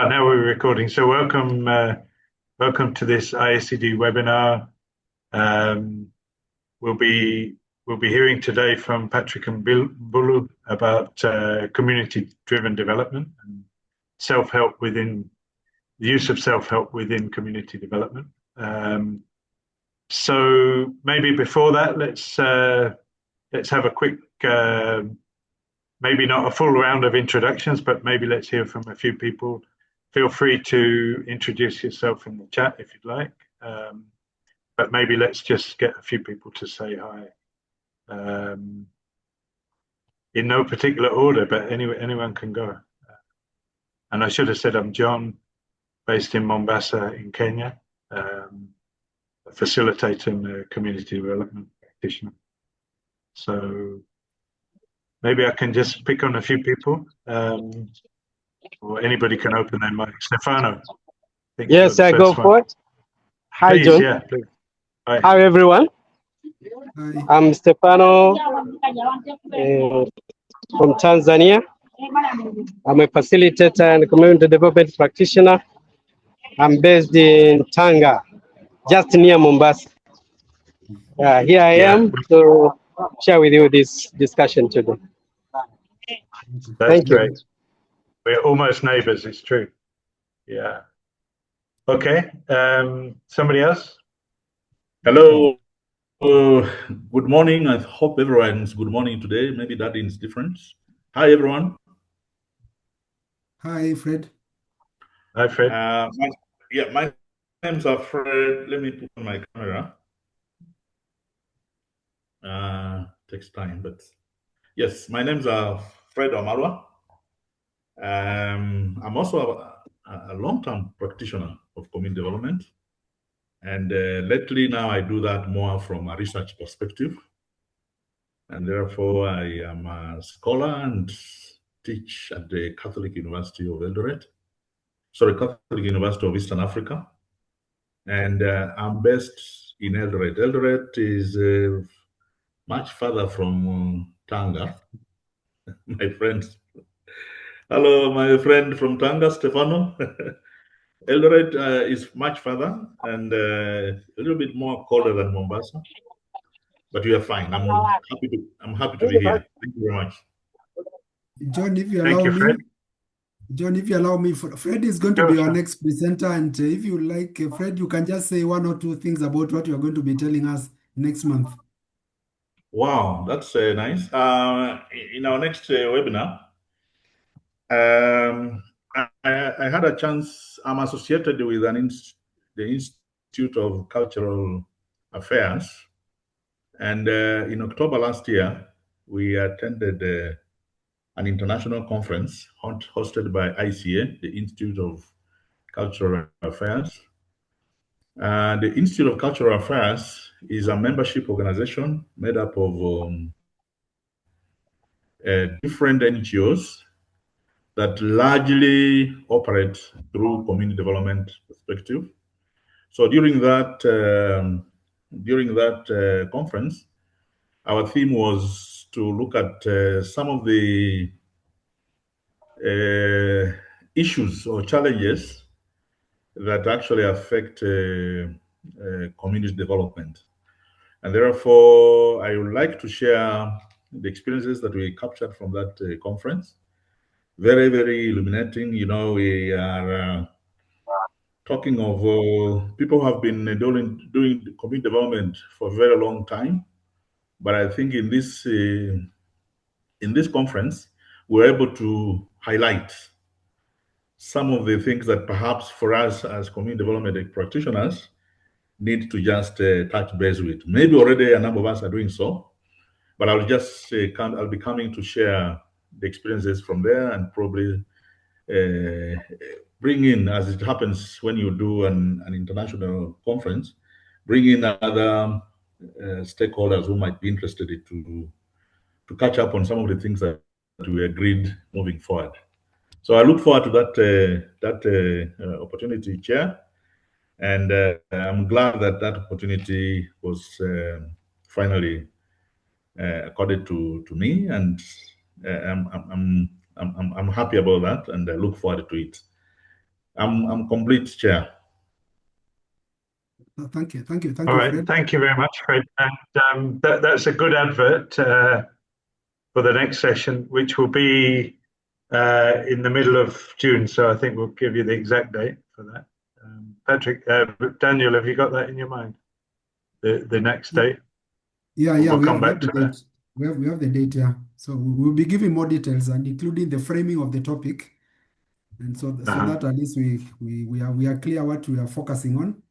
Now we're recording. So welcome to this IACD webinar. We'll be hearing today from Patrick Mbullu about community-driven development and self-help within the use of self-help within community development. So maybe before that, let's have a quick. Maybe not a full round of introductions, but maybe let's hear from a few people. Feel free to introduce yourself in the chat if you'd like. But maybe let's just get a few people to say hi. In no particular order, but anyone can go. And I should have said I'm John, based in Mombasa in Kenya, a facilitator and community development practitioner. So maybe I can just pick on a few people, or anybody can open their mic. Stefano. Yes, I go for it. Hi, please, John. Yeah, please. Hi. Hi, everyone. Hi. I'm Stefano from Tanzania. I'm a facilitator and community development practitioner. I'm based in Tanga, just near Mombasa. Here I am to share with you this discussion today. That's great. We're almost neighbors, it's true. Yeah. Okay. Somebody else? Hello. Good morning. I hope everyone's good morning today. Maybe that is different. Hi, everyone. Hi, Fred. Hi, Fred. My name's Fred. Let me put on my camera. Takes time, but yes, my name's Fred Amarwa. I'm also a long-term practitioner of community development. And lately now I do that more from a research perspective. And therefore I am a scholar and teach at the Catholic University of Catholic University of Eastern Africa. And I'm based in Eldoret. Eldoret is much further from Tanga. My friends. Hello, my friend from Tanga, Stefano. Eldoret is much further and a little bit more colder than Mombasa, but we are fine. I'm happy to be here. Thank you very much. John, if you allow me, Fred. John, if you allow me, Fred is going to be our next presenter, and if you like, Fred, you can just say one or two things about what you are going to be telling us next month. Wow, that's nice. In our next webinar, I had a chance. I'm associated with the Institute of Cultural Affairs, and in October last year, we attended an international conference hosted by ICA, the Institute of Cultural Affairs. The Institute of Cultural Affairs is a membership organization made up of different NGOs that largely operate through community development perspective. So during that conference, our theme was to look at some of the issues or challenges that actually affect community development. And therefore, I would like to share the experiences that we captured from that conference. Very, very illuminating. You know, we are talking of people who have been doing community development for a very long time. But I think in this conference, we're able to highlight some of the things that perhaps for us as community development practitioners need to just touch base with. Maybe already a number of us are doing so, but I'll just I'll be coming to share the experiences from there and probably bring in, as it happens when you do an international conference, bring in other stakeholders who might be interested to catch up on some of the things that we agreed moving forward. So I look forward to that opportunity, Chair, and I'm glad that opportunity was finally accorded to me, and I'm happy about that, and I look forward to it. I'm complete, Chair. Thank you, All right, Fred. thank you very much, Fred. And that's a good advert for the next session, which will be in the middle of June. So I think we'll give you the exact date for that. Patrick, Daniel, have you got that in your mind? The next date? Yeah, We'll we come have back the to that. date. We have the date, yeah. So we'll be giving more details and including the framing of the topic. And so that at least we are clear what we are focusing on.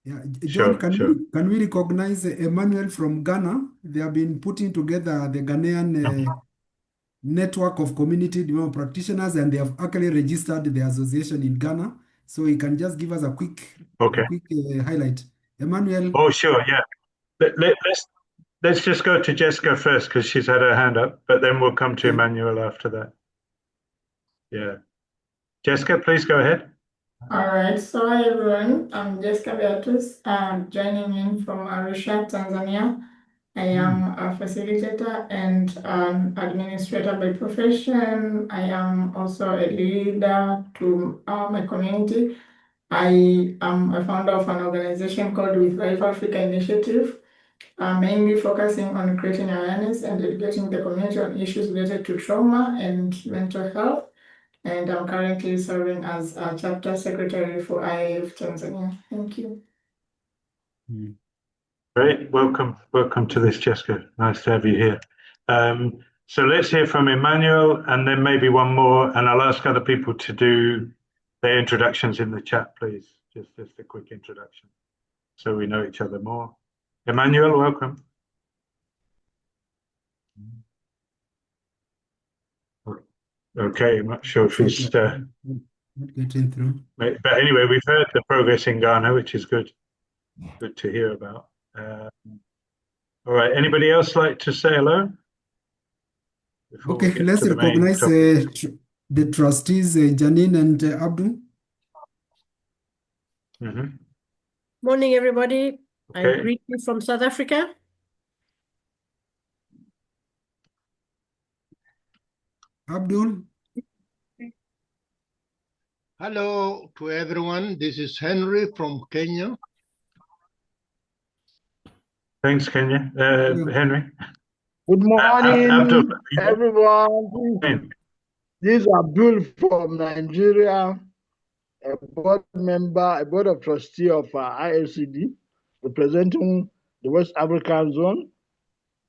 Yeah, John, Sure. can we recognize Emmanuel from Ghana? They have been putting together the Ghanaian network of community development practitioners, and they have actually registered the association in Ghana. So he can just give us a quick highlight. Emmanuel. Oh, sure, yeah. Let's just go to Jessica first because she's had her hand up, but then we'll come to Emmanuel after that. Yeah. Jessica, please go ahead. All right, so hi everyone, I'm Jessica Beatrice. I'm joining in from Arusha, Tanzania. I am a facilitator and an administrator by profession. I am also a leader to my community. I am a founder of an organization called With Life Africa Initiative, mainly focusing on creating awareness and educating the community on issues related to trauma and mental health. And I'm currently serving as a chapter secretary for IAF Tanzania. Thank you. Great, welcome to this, Jessica. Nice to have you here. So let's hear from Emmanuel and then maybe one more, and I'll ask other people to do their introductions in the chat, please. Just a quick introduction so we know each other more. Emmanuel, welcome. Okay, I'm not sure if he's not getting through. But anyway, we've heard the progress in Ghana, which is good to hear about. All right, anybody else like to say hello? Okay, let's recognize the trustees, Janine and Abdul. Morning, everybody. Okay. I greet you from South Africa. Abdul. Hello to everyone. This is Henry from Kenya. Thanks, Kenya. Henry. Good morning, Abdul, everyone. This is Abdul from Nigeria, a board member, a board of trustee of IACD, representing the West African zone.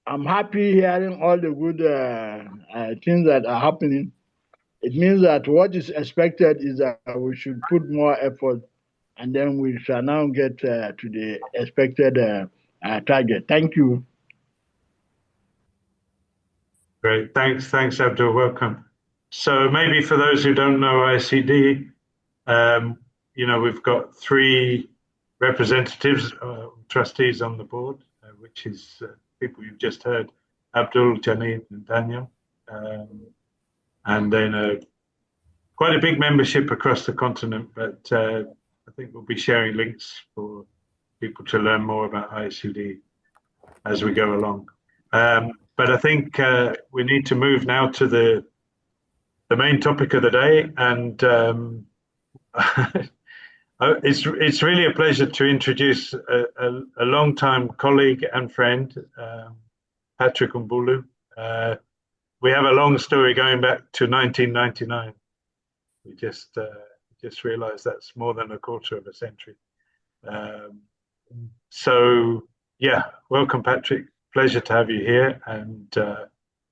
I'm happy hearing all the good things that are happening. It means that what is expected is that we should put more effort, and then we shall now get to the expected target. Thank you. Great, thanks, Abdul. Welcome. So maybe for those who don't know IACD, we've got 3 representatives, trustees on the board, which is people you've just heard, Abdul, Janine, and Daniel. And then quite a big membership across the continent, but I think we'll be sharing links for people to learn more about IACD as we go along. But I think we need to move now to the main topic of the day, and it's really a pleasure to introduce a long-time colleague and friend, Patrick Mbullu. We have a long story going back to 1999. We just realized that's more than a quarter of a century. So yeah, welcome, Patrick. Pleasure to have you here, and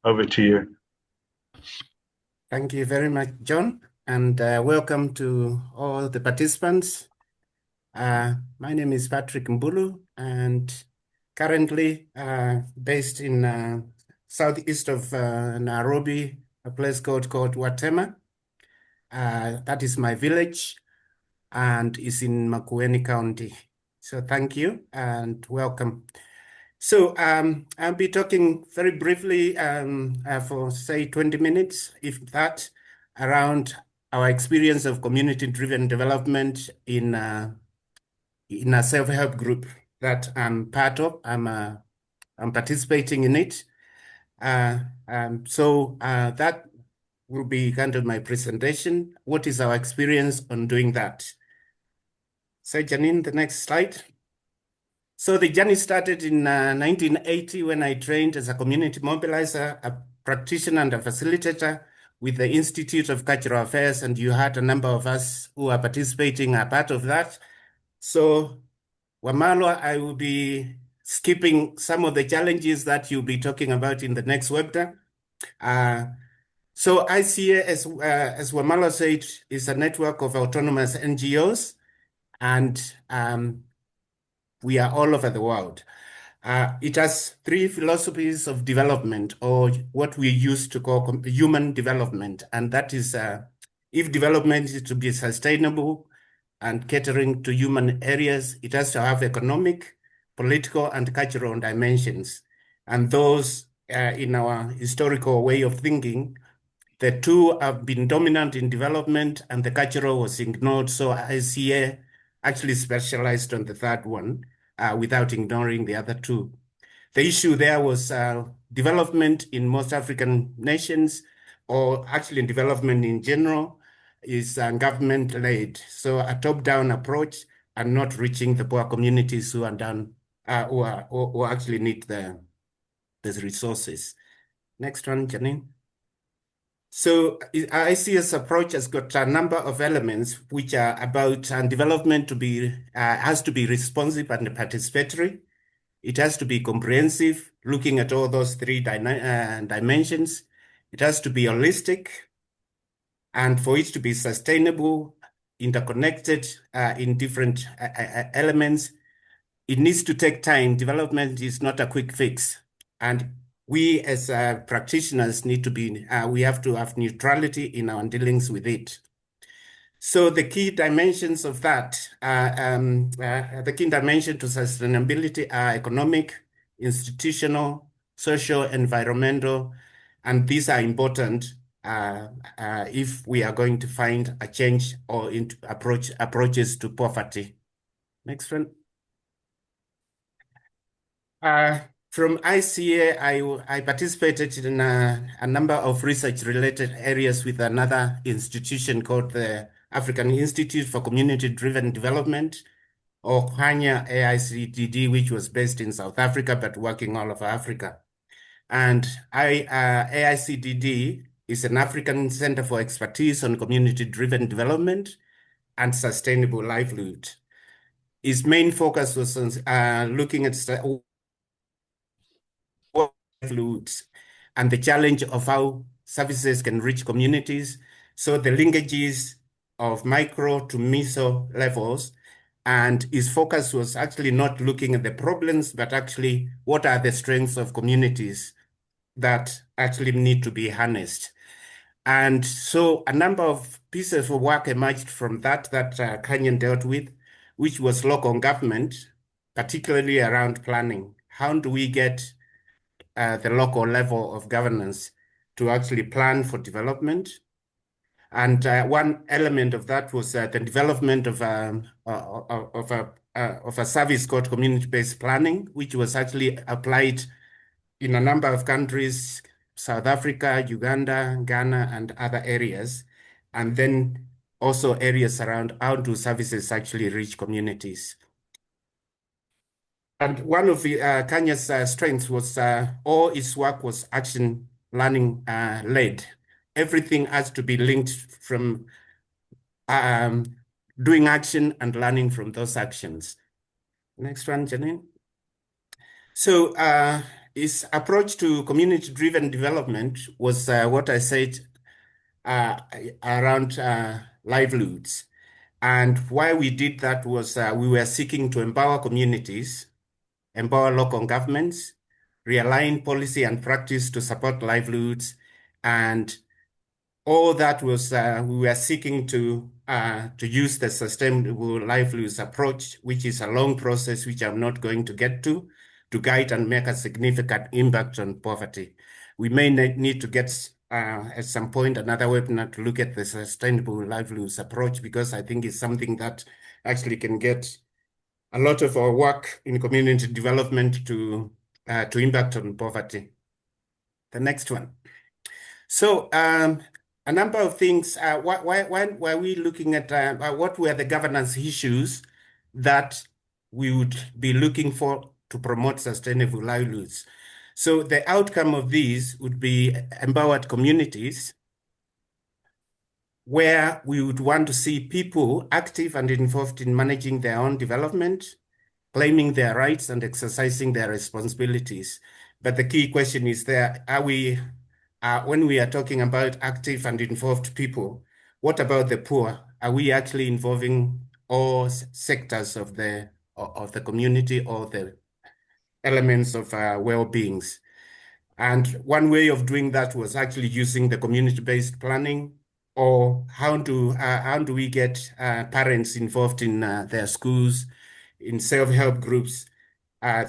over to you. Thank you very much, John, and welcome to all the participants. My name is Patrick Mbullu, and currently based in southeast of Nairobi, a place called Watema. That is my village, and is in Makueni County. So thank you and welcome. So I'll be talking very briefly for say 20 minutes, if that, around our experience of community-driven development in a self-help group that I'm part of. I'm participating in it. So that will be kind of my presentation. What is our experience on doing that? So Janine, the next slide. So the journey started in 1980 when I trained as a community mobilizer, a practitioner and a facilitator with the Institute of Cultural Affairs, and you had a number of us who are participating are part of that. So Wamalwa, I will be skipping some of the challenges that you'll be talking about in the next webinar. So ICA, as Wamalwa said, is a network of autonomous NGOs, and we are all over the world. It has three philosophies of development, or what we used to call human development. And that is, if development is to be sustainable and catering to human areas, it has to have economic, political, and cultural dimensions. And those, in our historical way of thinking, the two have been dominant in development and the cultural was ignored. So ICA actually specialized on the third one without ignoring the other two. The issue there was development in most African nations, or actually actually in general, is government-led. So a top-down approach and not reaching the poor communities who are down, who actually need the resources. Next one, Janine. So ICA's approach has got a number of elements which are about development to be has to be responsive and participatory. It has to be comprehensive, looking at all those three dimensions. It has to be holistic, and for it to be sustainable, interconnected in different elements, it needs to take time. Development is not a quick fix, and we as practitioners need to be, we have to have neutrality in our dealings with it. So the key dimensions of that, the key dimension to sustainability are economic, institutional, social, environmental, and these are important if we are going to find a change or into approaches to poverty. Next one. From ICA, I participated in a number of research-related areas with another institution called the African Institute for Community-Driven Development, or Kenya IACD, which was based in South Africa but working all over Africa. And IACD is an African Center for Expertise on Community-Driven Development and Sustainable Livelihood. Its main focus was on looking at livelihoods and the challenge of how services can reach communities. So the linkages of micro to meso levels, and his focus was actually not looking at the problems, but actually what are the strengths of communities that actually need to be harnessed. And so a number of pieces of work emerged from that Kenyan dealt with, which was local government, particularly around planning. How do we get the local level of governance to actually plan for development? And one element of that was the development of a service called community-based planning, which was actually applied in a number of countries, South Africa, Uganda, Ghana, and other areas. And then also areas around how do services actually reach communities. And one of the Kenya's strengths was all its work was action learning led. Everything has to be linked from doing action and learning from those actions. Next one, Janine. So his approach to community-driven development was what I said around livelihoods. And why we did that was we were seeking to empower communities, empower local governments, realign policy and practice to support livelihoods, and all that was we were seeking to use the sustainable livelihoods approach, which is a long process, which I'm not going to get to guide and make a significant impact on poverty. We may need to get at some point another webinar to look at the sustainable livelihoods approach, because I think it's something that actually can get a lot of our work in community development to impact on poverty. The next one. So a number of things. Why were we looking at what were the governance issues that we would be looking for to promote sustainable livelihoods? So the outcome of these would be empowered communities, where we would want to see people active and involved in managing their own development, claiming their rights and exercising their responsibilities. But the key question is there, when we are talking about active and involved people, what about the poor? Are we actually involving all sectors of the community or the elements of well-beings? And one way of doing that was actually using the community-based planning, or how do we get parents involved in their schools, in self-help groups?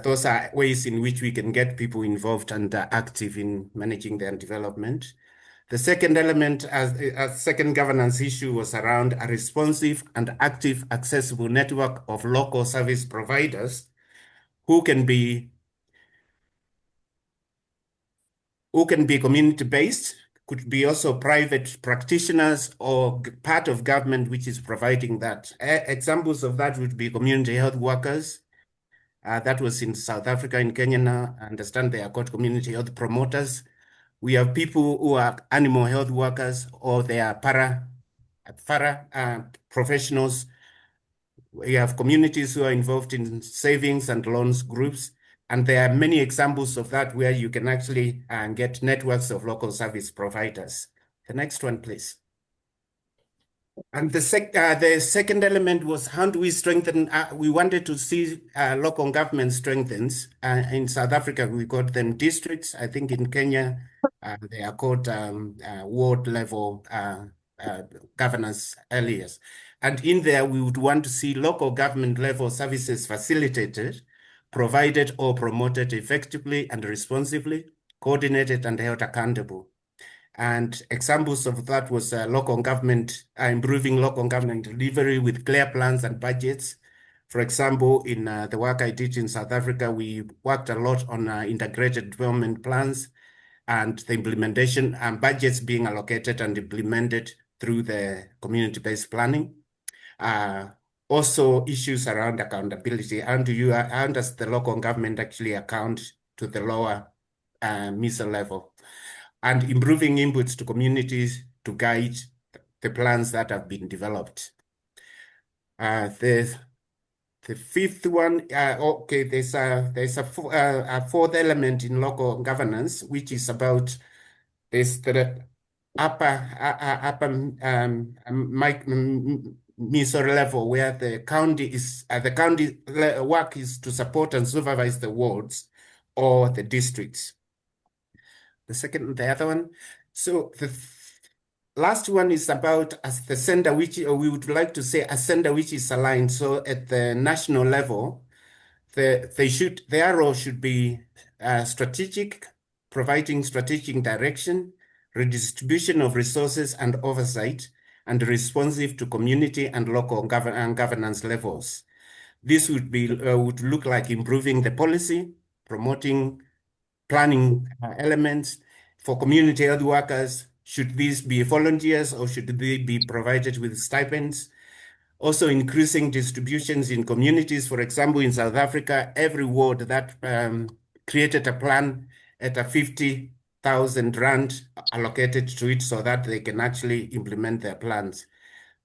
Those are ways in which we can get people involved and active in managing their development. The second element, as second governance issue, was around a responsive and active, accessible network of local service providers who can be community-based, could be also private practitioners or part of government which is providing that. Examples of that would be community health workers. That was in South Africa. In Kenya now, I understand they are called community health promoters. We have people who are animal health workers, or they are para professionals. We have communities who are involved in savings and loans groups. And there are many examples of that where you can actually get networks of local service providers. The next one, please. And the second element was, how do we strengthen? We wanted to see local government strengthens. In South Africa, we called them districts. I think in Kenya, they are called ward level governance areas. And in there, we would want to see local government level services facilitated, provided or promoted effectively and responsibly, coordinated and held accountable. And examples of that was local government, improving local government delivery with clear plans and budgets. For example, in the work I did in South Africa, we worked a lot on integrated development plans and the implementation and budgets being allocated and implemented through the community-based planning. Also issues around accountability. How does the local government actually account to the lower meso level? And improving inputs to communities to guide the plans that have been developed. The fifth one, okay, there's a fourth element in local governance, which is about the upper meso level, where the county work is to support and supervise the wards or the districts. The other one. So the last one is about as the center, which we would like to say a center which is aligned. So at the national level, their role should be strategic, providing strategic direction, redistribution of resources and oversight, and responsive to community and local governance levels. This would look like improving the policy, promoting planning elements. For community health workers, should these be volunteers or should they be provided with stipends? Also increasing distributions in communities. For example, in South Africa, every ward that created a plan at a 50,000 rand allocated to it so that they can actually implement their plans.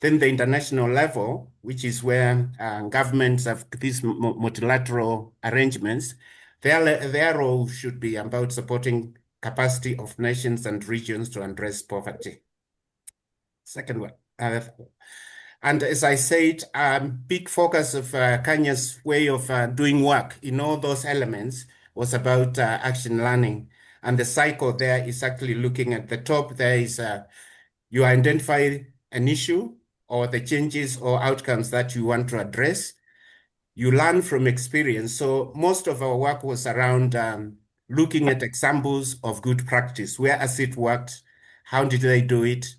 Then the international level, which is where governments have these multilateral arrangements, their role should be about supporting capacity of nations and regions to address poverty. Second one. And as I said, big focus of Kenya's way of doing work in all those elements was about action learning. And the cycle there is actually looking at the top. There is, you identify an issue or the changes or outcomes that you want to address. You learn from experience. So most of our work was around looking at examples of good practice. Where has it worked? How did they do it?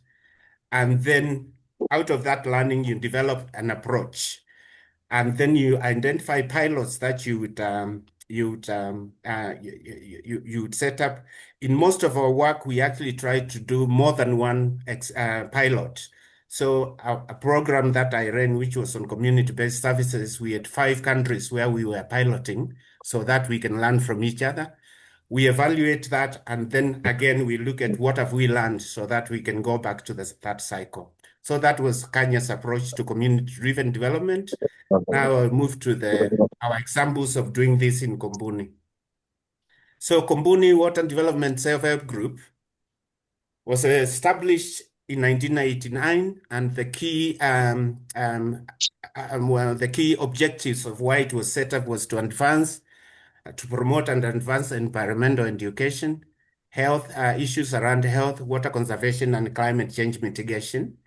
And then out of that learning, you develop an approach. And then you identify pilots that you would you'd set up. In most of our work, we actually try to do more than one pilot. So a program that I ran, which was on community-based services, we had 5 countries where we were piloting so that we can learn from each other. We evaluate that, and then again, we look at what have we learned so that we can go back to that cycle. So that was Kenya's approach to community-driven development. Now I'll move to our examples of doing this in Kombuni. So Kombuni Water Development Self-Help Group was established in 1989, and the key objectives of why it was set up was to promote and advance environmental education, health issues around health, water conservation, and climate change mitigation,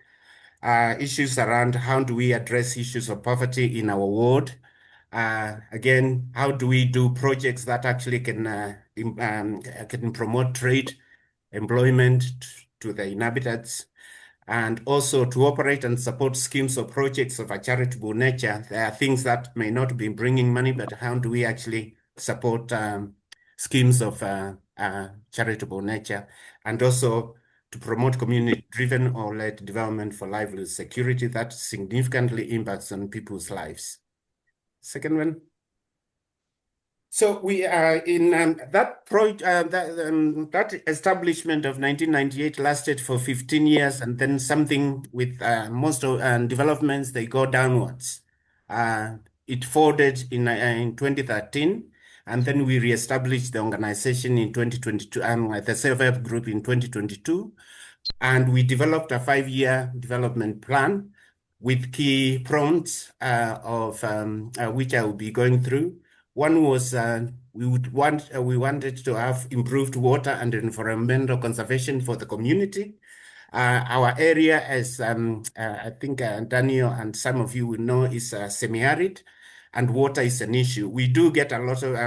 issues around how do we address issues of poverty in our ward. Again, how do we do projects that actually can promote trade, employment to the inhabitants, and also to operate and support schemes or projects of a charitable nature. There are things that may not be bringing money, but how do we actually support schemes of charitable nature, and also to promote community-driven or led development for livelihood security that significantly impacts on people's lives. Second one. So we are in that establishment of 1998 lasted for 15 years, and then something with most of developments, they go downwards. It folded in 2013, and then we reestablished the organization in 2022, the self-help group in 2022, and we developed a 5-year development plan with key prompts of which I will be going through. One was we wanted to have improved water and environmental conservation for the community. Our area, as I think Daniel and some of you will know, is semi-arid, and water is an issue. We do get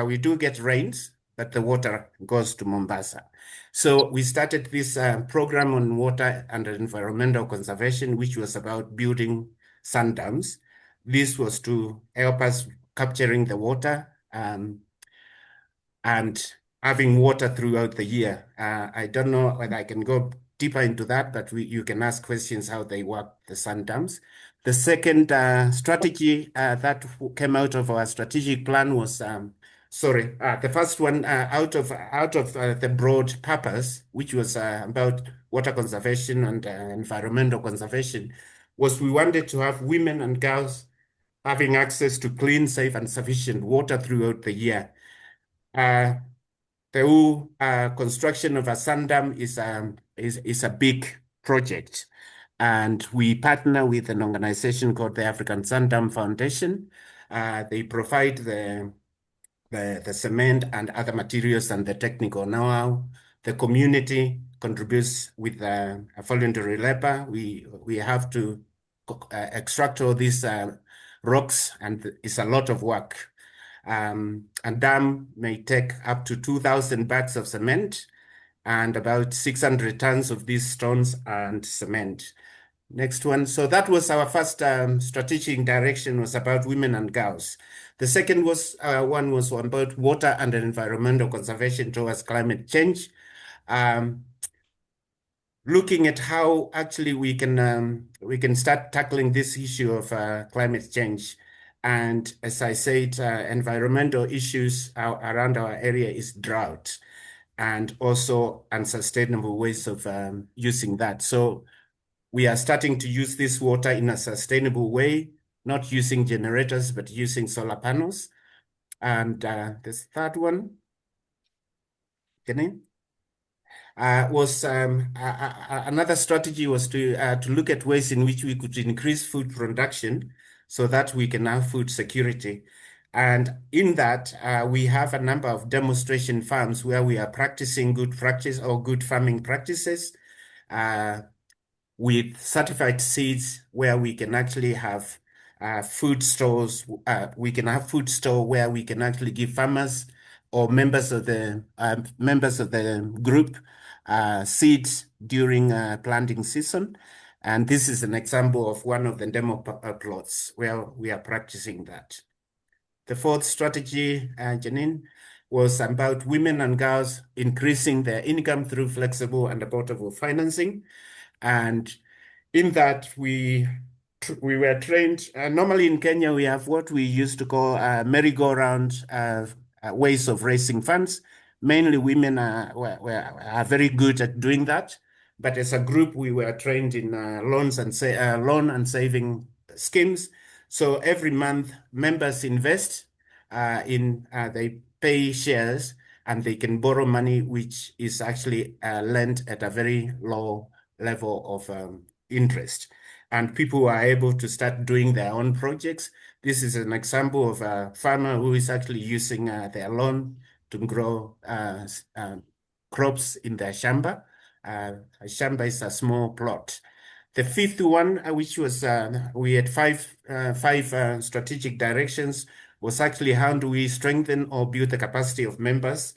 we do get rains, but the water goes to Mombasa. So we started this program on water and environmental conservation, which was about building sand dams. This was to help us capturing the water and having water throughout the year. I don't know whether I can go deeper into that, but you can ask questions how they work, the sand dams. The second strategy that came out of our strategic plan was, the first one out of the broad purpose, which was about water conservation and environmental conservation, was we wanted to have women and girls having access to clean, safe, and sufficient water throughout the year. The whole construction of a sand dam is a big project, and we partner with an organization called the African Sand Dam Foundation. They provide the cement and other materials and the technical know-how. The community contributes with a voluntary labor. We have to extract all these rocks, and it's a lot of work. A dam may take up to 2,000 bags of cement and about 600 tons of these stones and cement. Next one. So that was our first strategic direction, was about women and girls. The second one was about water and environmental conservation towards climate change. Looking at how actually we can start tackling this issue of climate change. And as I said, environmental issues around our area is drought, and also unsustainable ways of using that. So we are starting to use this water in a sustainable way, not using generators, but using solar panels. And this third one, was another strategy was to look at ways in which we could increase food production so that we can have food security. And in that, we have a number of demonstration farms where we are practicing good practice or good farming practices with certified seeds, where we can actually have food stores. We can have food store where we can actually give farmers or members of the group seeds during planting season. And this is an example of one of the demo plots where we are practicing that. The fourth strategy, Janine, was about women and girls increasing their income through flexible and affordable financing. And in that, we were trained. Normally in Kenya, we have what we used to call merry-go-round ways of raising funds. Mainly women are very good at doing that. But as a group, we were trained in loan and saving schemes. So every month, members invest they pay shares and they can borrow money, which is actually lent at a very low level of interest. And people are able to start doing their own projects. This is an example of a farmer who is actually using their loan to grow crops in their shamba. A shamba is a small plot. The fifth one, which was we had five strategic directions, was actually how do we strengthen or build the capacity of members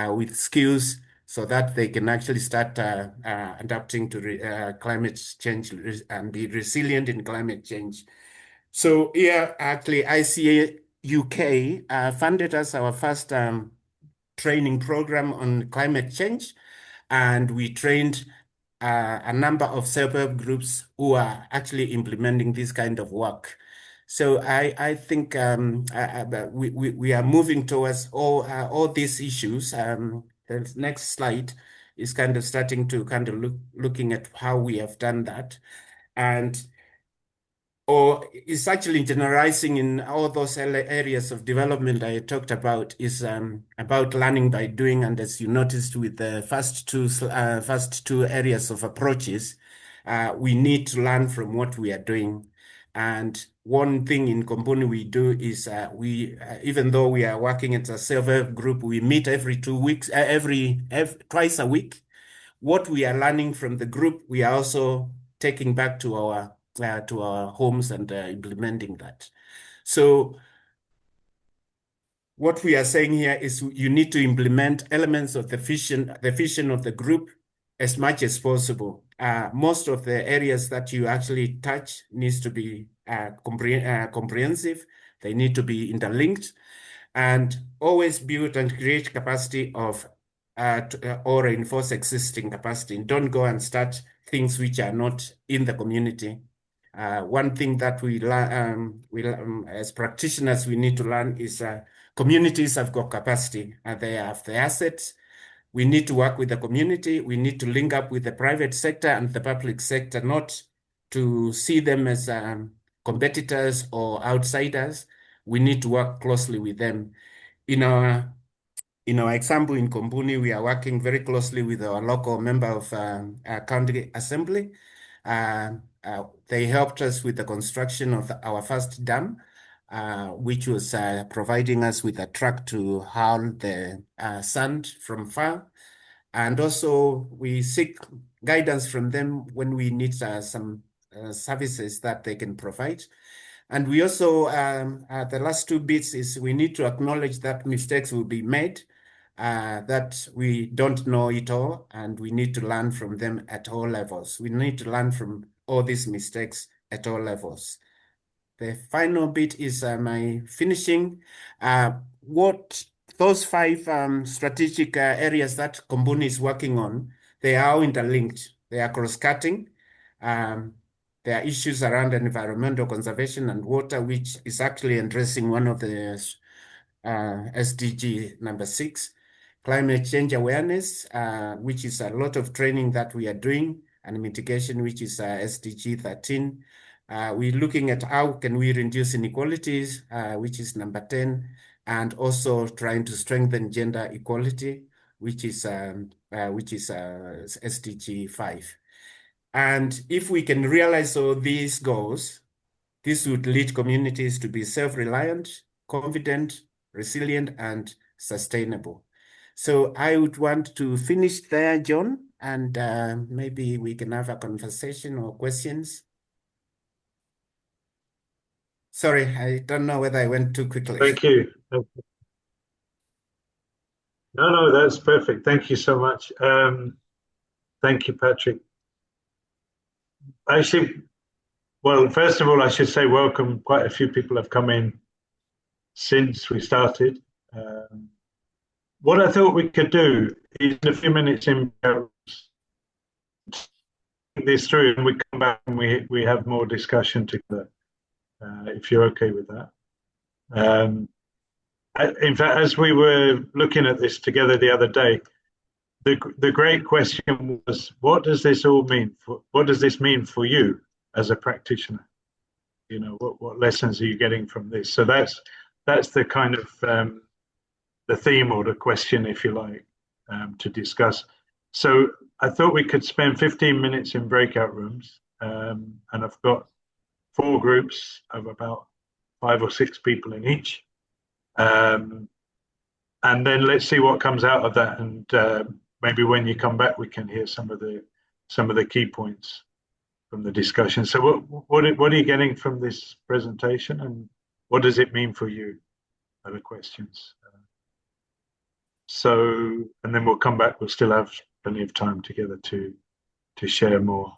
with skills so that they can actually start adapting to climate change and be resilient in climate change. So here, actually, ICA UK funded us our first training program on climate change, and we trained a number of self-help groups who are actually implementing this kind of work. So I think we are moving towards all these issues. The next slide is kind of starting to looking at how we have done that, or is actually generalizing in all those areas of development I talked about, is about learning by doing. And as you noticed with the first two areas of approaches, we need to learn from what we are doing. And one thing in Kombuni we do is even though we are working as a self-help group, we meet every 2 weeks, twice a week. What we are learning from the group, we are also taking back to our homes and implementing that. So what we are saying here is you need to implement elements of the vision of the group as much as possible. Most of the areas that you actually touch needs to be comprehensive. They need to be interlinked, and always build and create capacity of or reinforce existing capacity. Don't go and start things which are not in the community. One thing that we learn, as practitioners, we need to learn is communities have got capacity and they have the assets. We need to work with the community. We need to link up with the private sector and the public sector, not to see them as competitors or outsiders. We need to work closely with them. In our example in Kombuni, we are working very closely with our local member of county assembly. They helped us with the construction of our first dam, which was providing us with a truck to haul the sand from far. And also we seek guidance from them when we need some services that they can provide. And we also, the last two bits is we need to acknowledge that mistakes will be made, that we don't know it all, and we need to learn from them at all levels. We need to learn from all these mistakes at all levels. The final bit is my finishing. What those five strategic areas that Kombuni is working on, they are all interlinked. They are cross-cutting. There are issues around environmental conservation and water, which is actually addressing one of the SDG number 6, climate change awareness, which is a lot of training that we are doing, and mitigation, which is SDG 13. We're looking at how can we reduce inequalities, which is number 10, and also trying to strengthen gender equality, which is SDG 5. And if we can realize all these goals, this would lead communities to be self-reliant, confident, resilient, and sustainable. So I would want to finish there, John, and maybe we can have a conversation or questions. Sorry, I don't know whether I went too quickly. Thank you. No, that's perfect. Thank you so much. Thank you, Patrick. Actually, well, first of all, I should say welcome. Quite a few people have come in since we started. What I thought we could do is in a few minutes in this through, and we come back and we have more discussion together, if you're okay with that. In fact, as we were looking at this together the other day, the great question was, what does this all mean? What does this mean for you as a practitioner? You know, what lessons are you getting from this? So that's the kind of the theme or the question, if you like, to discuss. So I thought we could spend 15 minutes in breakout rooms, and I've got 4 groups of about 5 or 6 people in each, and then let's see what comes out of that, and maybe when you come back we can hear some of the key points from the discussion. So what are you getting from this presentation, and what does it mean for you? Other questions. So, and then we'll come back. We'll still have plenty of time together to share more.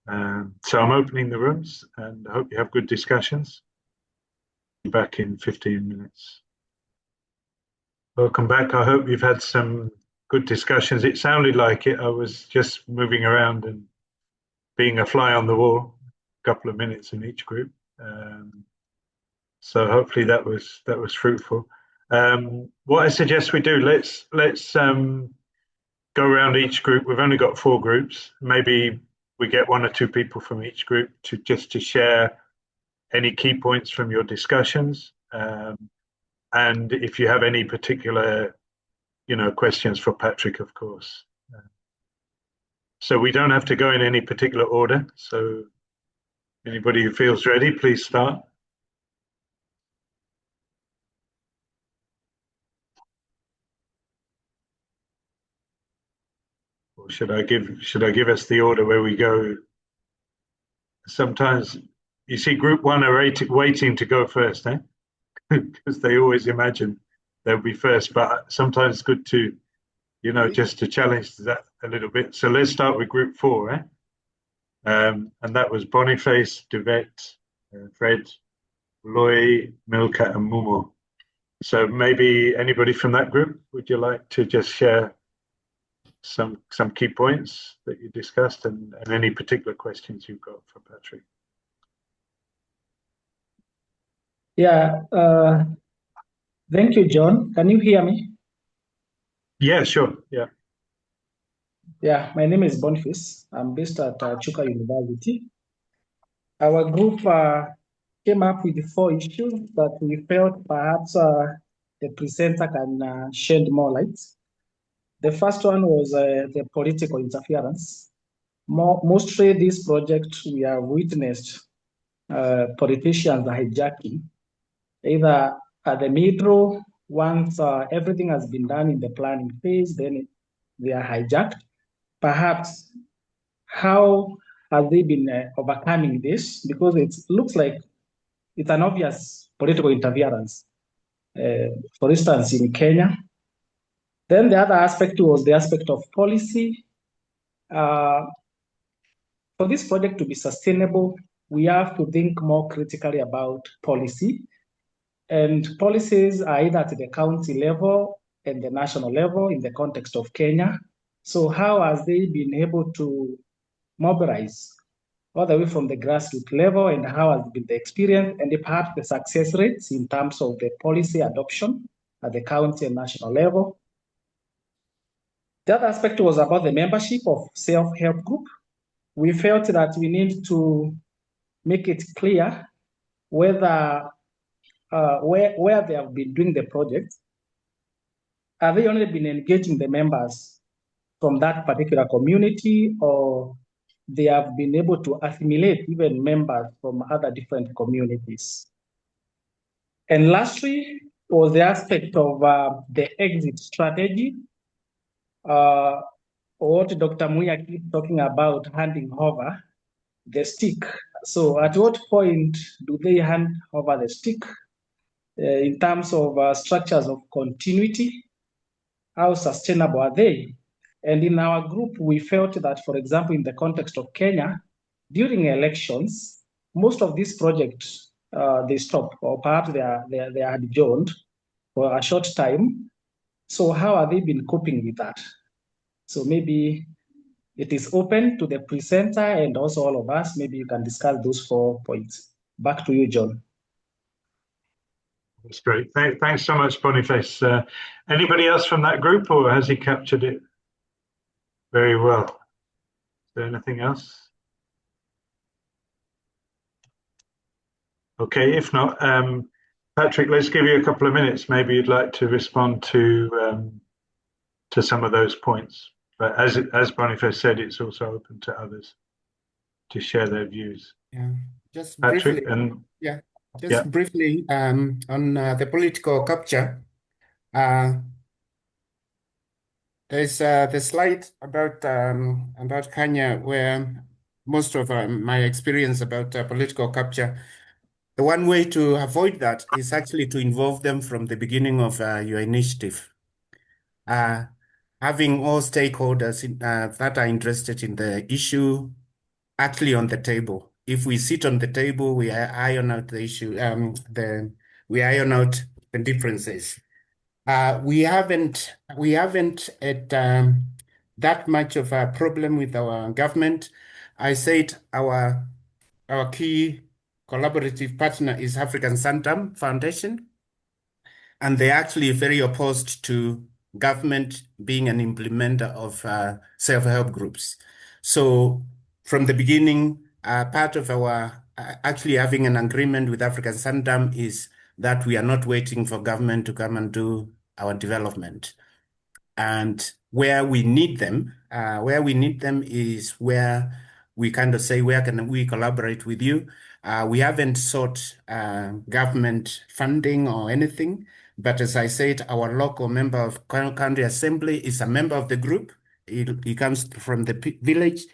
So I'm opening the rooms, and I hope you have good discussions. Be back in 15 minutes. Welcome back. I hope you've had some good discussions. It sounded like it. I was just moving around and being a fly on the wall, a couple of minutes in each group. So hopefully that was fruitful. What I suggest we do, let's go around each group. We've only got 4 groups. Maybe we get 1 or 2 people from each group to share any key points from your discussions. And if you have any particular, questions for Patrick, of course. So we don't have to go in any particular order. So anybody who feels ready, please start. Or should I give us the order where we go? Sometimes you see group 1 are waiting to go first, eh? Because they always imagine they'll be first, but sometimes it's good to, just to challenge that a little bit. So let's start with group 4, eh? And that was Boniface, Duvet, Fred, Loy, Milka, and Mumu. So maybe anybody from that group, would you like to just share some key points that you discussed and any particular questions you've got for Patrick? Yeah, thank you, John. Can you hear me? Yeah, sure. Yeah. Yeah, my name is Boniface. I'm based at Chuka University. Our group came up with 4 issues that we felt perhaps the presenter can shed more light. The first one was the political interference. Mostly this project, we have witnessed politicians hijacking, either at the middle, once everything has been done in the planning phase, then they are hijacked. Perhaps how have they been overcoming this? Because it looks like it's an obvious political interference. For instance, in Kenya. Then the other aspect was the aspect of policy. For this project to be sustainable, we have to think more critically about policy. And policies are either at the county level and the national level in the context of Kenya. So how has they been able to mobilize all the way from the grassroots level, and how has been the experience and perhaps the success rates in terms of the policy adoption at the county and national level? The other aspect was about the membership of self-help group. We felt that we need to make it clear whether where they have been doing the project, have they only been engaging the members from that particular community, or they have been able to assimilate even members from other different communities? And lastly, was the aspect of the exit strategy. What Dr. Muya keeps talking about, handing over the stick. So at what point do they hand over the stick in terms of structures of continuity? How sustainable are they? And in our group, we felt that, for example, in the context of Kenya, during elections, most of these projects they stopped, or perhaps they are adjourned for a short time. So how have they been coping with that? So maybe it is open to the presenter and also all of us. Maybe you can discuss those 4 points. Back to you, John. That's great. Thanks so much, Boniface. Anybody else from that group, or has he captured it very well? Is there anything else? Okay, if not, Patrick, let's give you a couple of minutes. Maybe you'd like to respond to some of those points. But as Boniface said, it's also open to others to share their views. Yeah, just Patrick, briefly, briefly on the political capture. There's the slide about Kenya, where most of my experience about political capture. The one way to avoid that is actually to involve them from the beginning of your initiative. Having all stakeholders that are interested in the issue actually on the table. If we sit on the table, we iron out the issue. We iron out the differences. We haven't had that much of a problem with our government. I said our key collaborative partner is African Santam Foundation, and they're actually very opposed to government being an implementer of self-help groups. So from the beginning, part of our actually having an agreement with African Santam is that we are not waiting for government to come and do our development. And where we need them is where we kind of say, where can we collaborate with you? We haven't sought government funding or anything, but as I said, our local member of county assembly is a member of the group. He comes from the village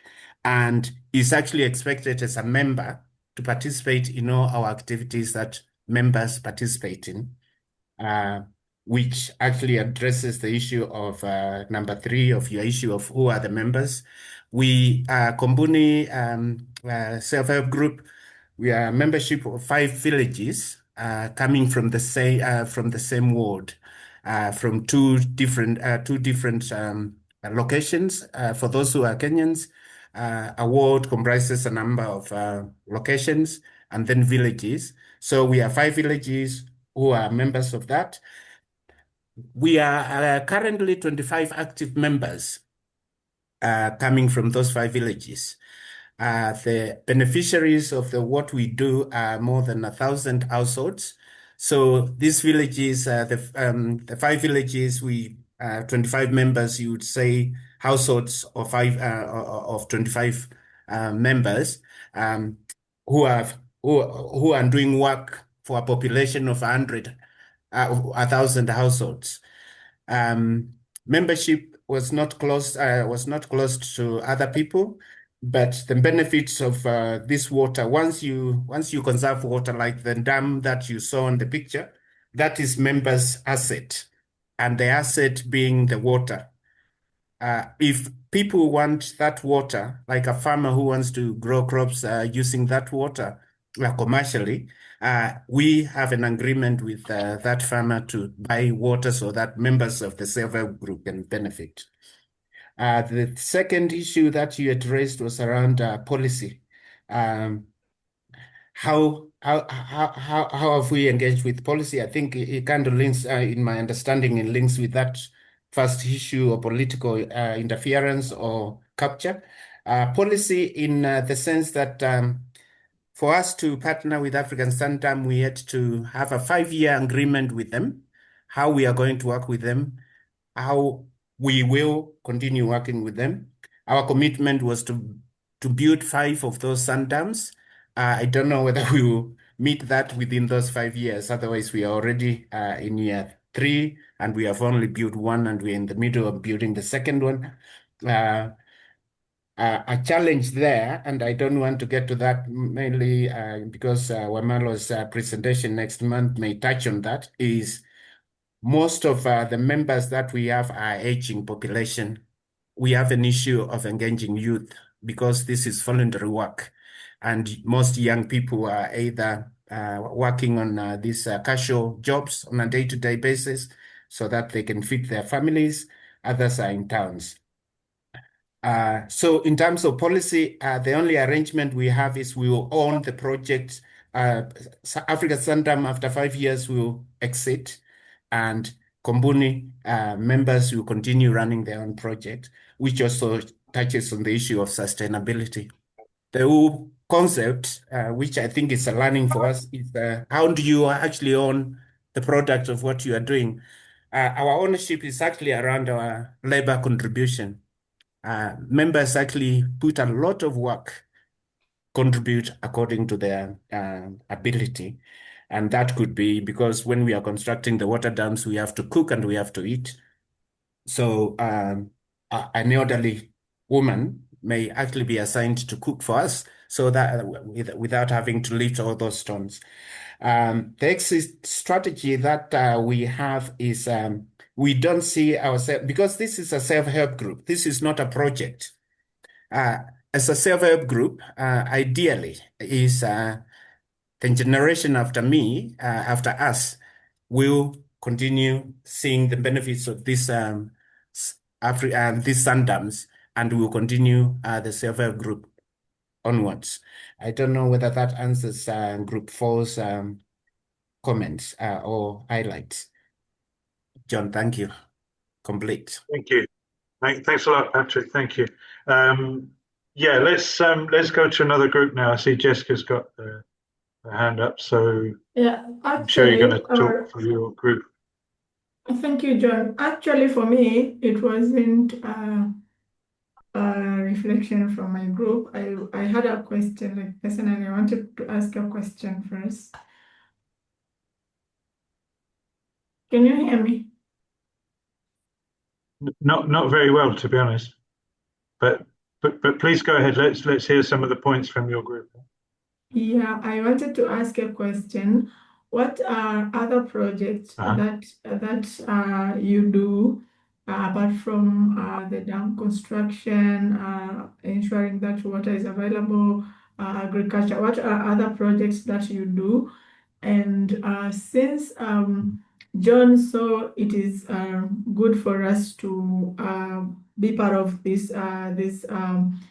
and is actually expected as a member to participate in all our activities that members participate in, which actually addresses the issue of number 3 of your issue of who are the members. We Kombuni self-help group. We are a membership of 5 villages coming from the same ward, from two different locations. For those who are Kenyans, a ward comprises a number of locations and then villages. So we are 5 villages who are members of that. We are currently 25 active members coming from those 5 villages. The beneficiaries of what we do are more than 1,000 households. So these villages, the 5 villages, we 25 members, you would say households of 25 members who are doing work for a population of 1,000 households. Membership was not closed to other people, but the benefits of this water, once you conserve water, like the dam that you saw in the picture, that is members' asset, and the asset being the water. If people want that water, like a farmer who wants to grow crops using that water commercially, we have an agreement with that farmer to buy water so that members of the self-help group can benefit. The second issue that you had raised was around policy. How have we engaged with policy? I think it kind of links, in my understanding, it links with that first issue of political interference or capture. Policy in the sense that for us to partner with African Santam, we had to have a 5-year agreement with them, how we are going to work with them, how we will continue working with them. Our commitment was to build 5 of those sandams. I don't know whether we will meet that within those 5 years. Otherwise, we are already in year 3, and we have only built 1, and we're in the middle of building the second one. A challenge there, and I don't want to get to that mainly because Wamalo's presentation next month may touch on that, is most of the members that we have are aging population. We have an issue of engaging youth because this is voluntary work, and most young people are either working on these casual jobs on a day-to-day basis so that they can feed their families. Others are in towns. So in terms of policy, the only arrangement we have is we will own the project. Africa Sandam, after 5 years, will exit, and Kombuni members will continue running their own project, which also touches on the issue of sustainability. The whole concept, which I think is a learning for us, is how do you actually own the product of what you are doing? Our ownership is actually around our labor contribution. Members actually put a lot of work, contribute according to their ability. And that could be because when we are constructing the water dams, we have to cook and we have to eat. So an elderly woman may actually be assigned to cook for us so that without having to lift all those stones. The exit strategy that we have is we don't see ourselves, because this is a self-help group. This is not a project. As a self-help group, ideally, is the generation after me, after us, will continue seeing the benefits of this these sandams, and will continue the self-help group onwards. I don't know whether that answers Group 4's comments or highlights. John, thank you. Complete. Thank you. Thanks a lot, Patrick. Thank you. Yeah, let's go to another group now. I see Jessica's got her hand up, so Yeah, I'm sure you're going to actually, talk for your group. thank you, John. Actually, for me, it wasn't a reflection from my group. I had a question, like personally, I wanted to ask a question first. Can you hear me? Not very well, to be honest. But please go ahead. Let's hear some of the points from your group. Yeah, I wanted to ask a question. What are other projects that you do apart from the dam construction, ensuring that water is available, agriculture? What are other projects that you do? And since John saw it is good for us to be part of this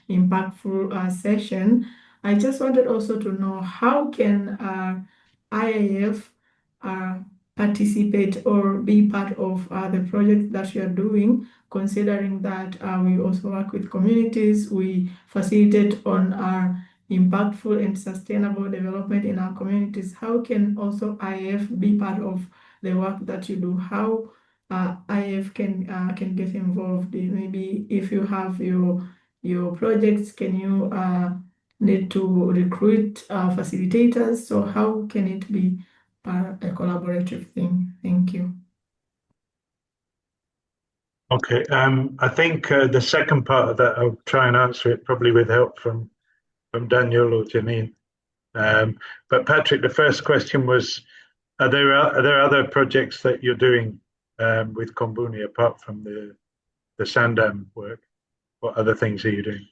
impactful session, I just wanted also to know how can IAF participate or be part of the project that you are doing, considering that we also work with communities, we facilitate on our impactful and sustainable development in our communities. How can also IAF be part of the work that you do? How IAF can get involved in, maybe if you have your projects, can you need to recruit facilitators? So how can it be a collaborative thing? Thank you. Okay, I think the second part of that, I'll try and answer it probably with help from Daniel or Janine. But Patrick, the first question was, are there other projects that you're doing with Kombuni apart from the Sandam work? What other things are you doing?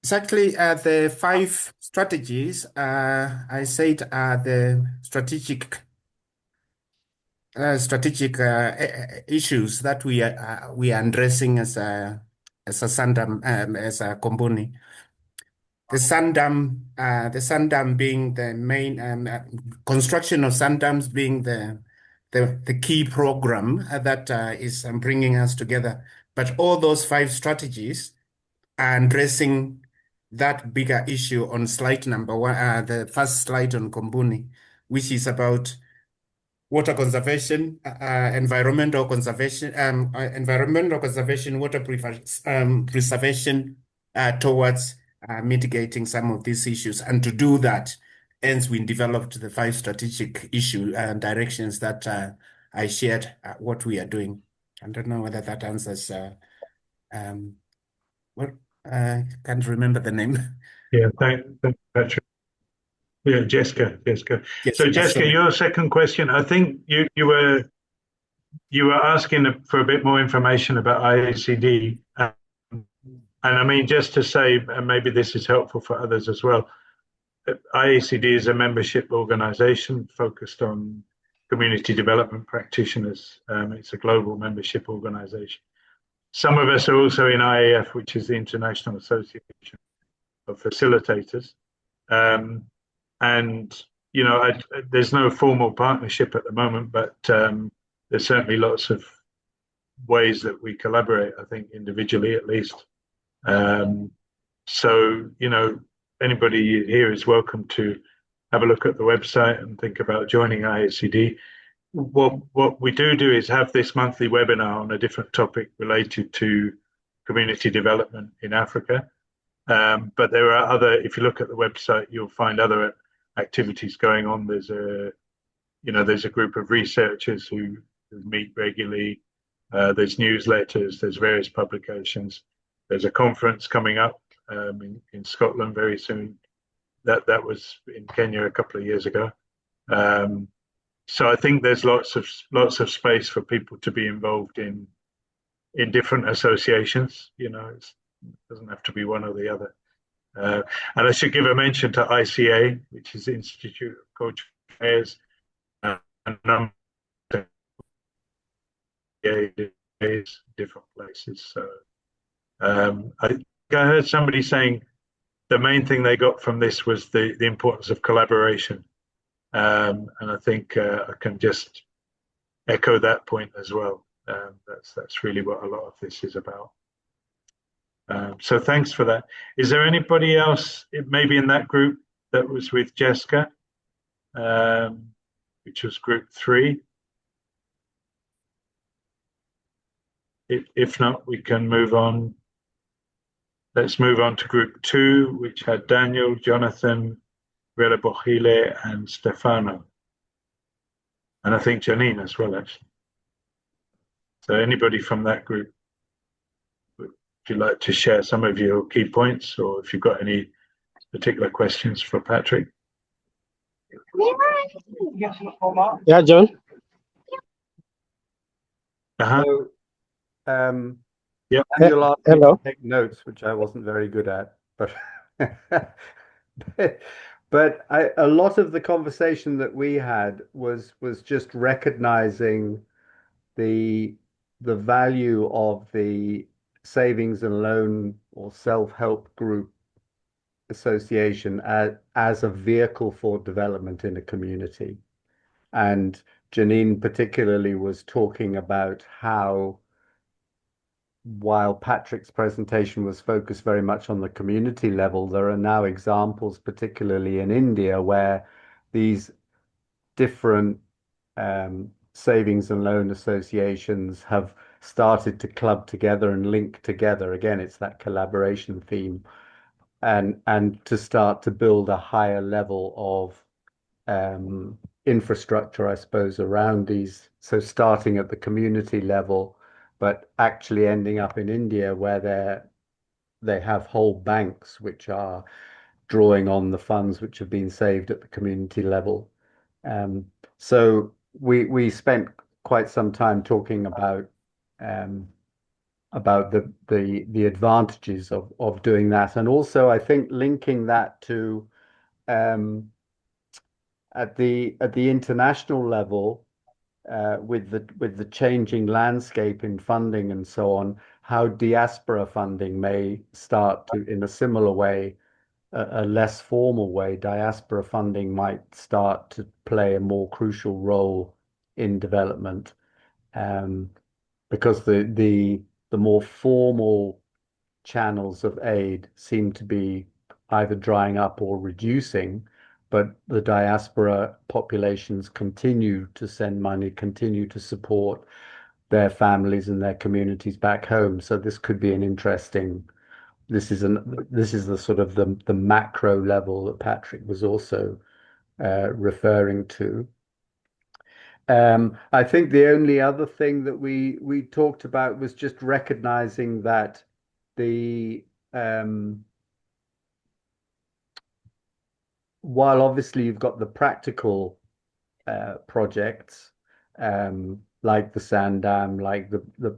Exactly, the 5 strategies I said are the strategic issues that we are addressing as a Sandam, as a Kombuni. The Sandam being the main construction of Sandams being the key program that is bringing us together. But all those 5 strategies are addressing that bigger issue on slide number 1, the first slide on Kombuni, which is about water conservation, environmental conservation, water preservation towards mitigating some of these issues. And to do that, hence we developed the 5 strategic issue directions that I shared what we are doing. I don't know whether that answers what I can't remember the name. Yeah, thanks, Patrick. Yeah, Jessica. Yes, So Jessica, sorry. your second question, I think you were asking for a bit more information about IACD. And I mean, just to say, and maybe this is helpful for others as well, IACD is a membership organization focused on community development practitioners. It's a global membership organization. Some of us are also in IAF, which is the International Association of Facilitators. And, you know, there's no formal partnership at the moment, but there's certainly lots of ways that we collaborate, I think, individually at least. So, you know, anybody here is welcome to have a look at the website and think about joining IACD. What we do is have this monthly webinar on a different topic related to community development in Africa. But there are other, if you look at the website, you'll find other activities going on. There's a group of researchers who meet regularly. There's newsletters, there's various publications. There's a conference coming up in Scotland very soon. That was in Kenya a couple of years ago. So I think there's lots of space for people to be involved in different associations. You know, it doesn't have to be one or the other. And I should give a mention to ICA, which is the Institute of Cultural Affairs, and different places. So I heard somebody saying the main thing they got from this was the importance of collaboration. And I think I can just echo that point as well. That's really what a lot of this is about. So thanks for that. Is there anybody else, maybe in that group that was with Jessica, which was group 3? If not, we can move on. Let's move on to group 2, which had Daniel, Jonathan, Rela Bochile, and Stefano. And I think Janine as well, actually. So anybody from that group, would you like to share some of your key points, or if you've got any particular questions for Patrick? Yeah, John. Uh-huh. So, yeah. Daniel asked me Hello. to take notes, which I wasn't very good at, but but a lot of the conversation that we had was just recognizing the value of the savings and loan or self-help group association as a vehicle for development in a community. And Janine particularly was talking about how, while Patrick's presentation was focused very much on the community level, there are now examples, particularly in India, where these different savings and loan associations have started to club together and link together. Again, it's that collaboration theme, and to start to build a higher level of infrastructure, I suppose, around these. So starting at the community level, but actually ending up in India where they have whole banks which are drawing on the funds which have been saved at the community level. So we spent quite some time talking about the advantages of doing that, and also I think linking that to at the international level, with the changing landscape in funding and so on, how diaspora funding may start to, in a similar way, a less formal way, diaspora funding might start to play a more crucial role in development, because the more formal channels of aid seem to be either drying up or reducing, but the diaspora populations continue to send money, continue to support their families and their communities back home. So this could be an interesting, this is the sort of the macro level that Patrick was also referring to. I think the only other thing that we talked about was just recognizing that while obviously you've got the practical projects, like the sand dam, like the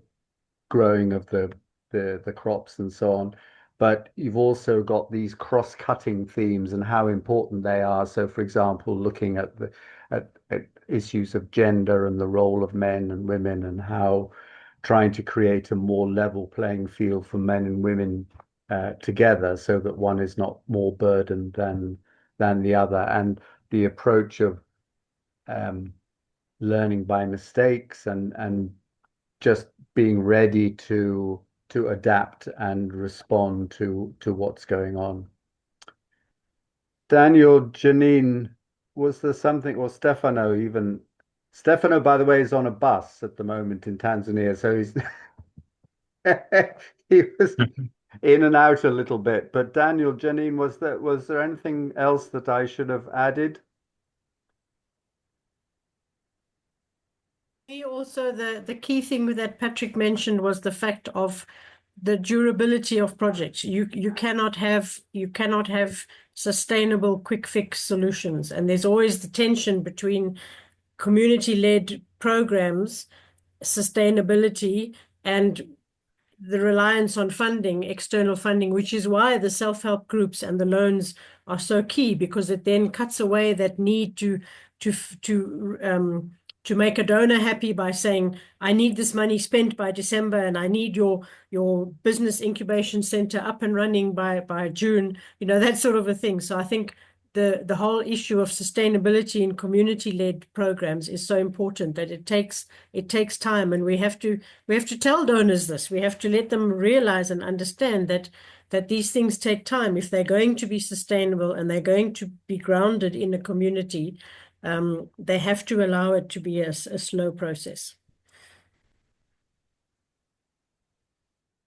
growing of the the crops and so on. But you've also got these cross-cutting themes and how important they are. So, for example, looking at at issues of gender and the role of men and women, and how trying to create a more level playing field for men and women together, so that one is not more burdened than the other, and the approach of learning by mistakes and just being ready to adapt and respond to what's going on. Daniel, Janine, was there something, or Stefano even? Stefano, by the way, is on a bus at the moment in Tanzania, so he's he was in and out a little bit. But Daniel, Janine, was there anything else that I should have added? Also, the key thing that Patrick mentioned was the fact of the durability of projects. You cannot have sustainable quick fix solutions, and there's always the tension between community-led programs, sustainability, and the reliance on funding, external funding, which is why the self-help groups and the loans are so key, because it then cuts away that need to make a donor happy by saying, I need this money spent by December, and I need your business incubation center up and running by June, that sort of a thing. So I think the whole issue of sustainability in community-led programs is so important, that it takes time, and we have to tell donors this. We have to let them realize and understand that these things take time. If they're going to be sustainable and they're going to be grounded in a community, they have to allow it to be a slow process.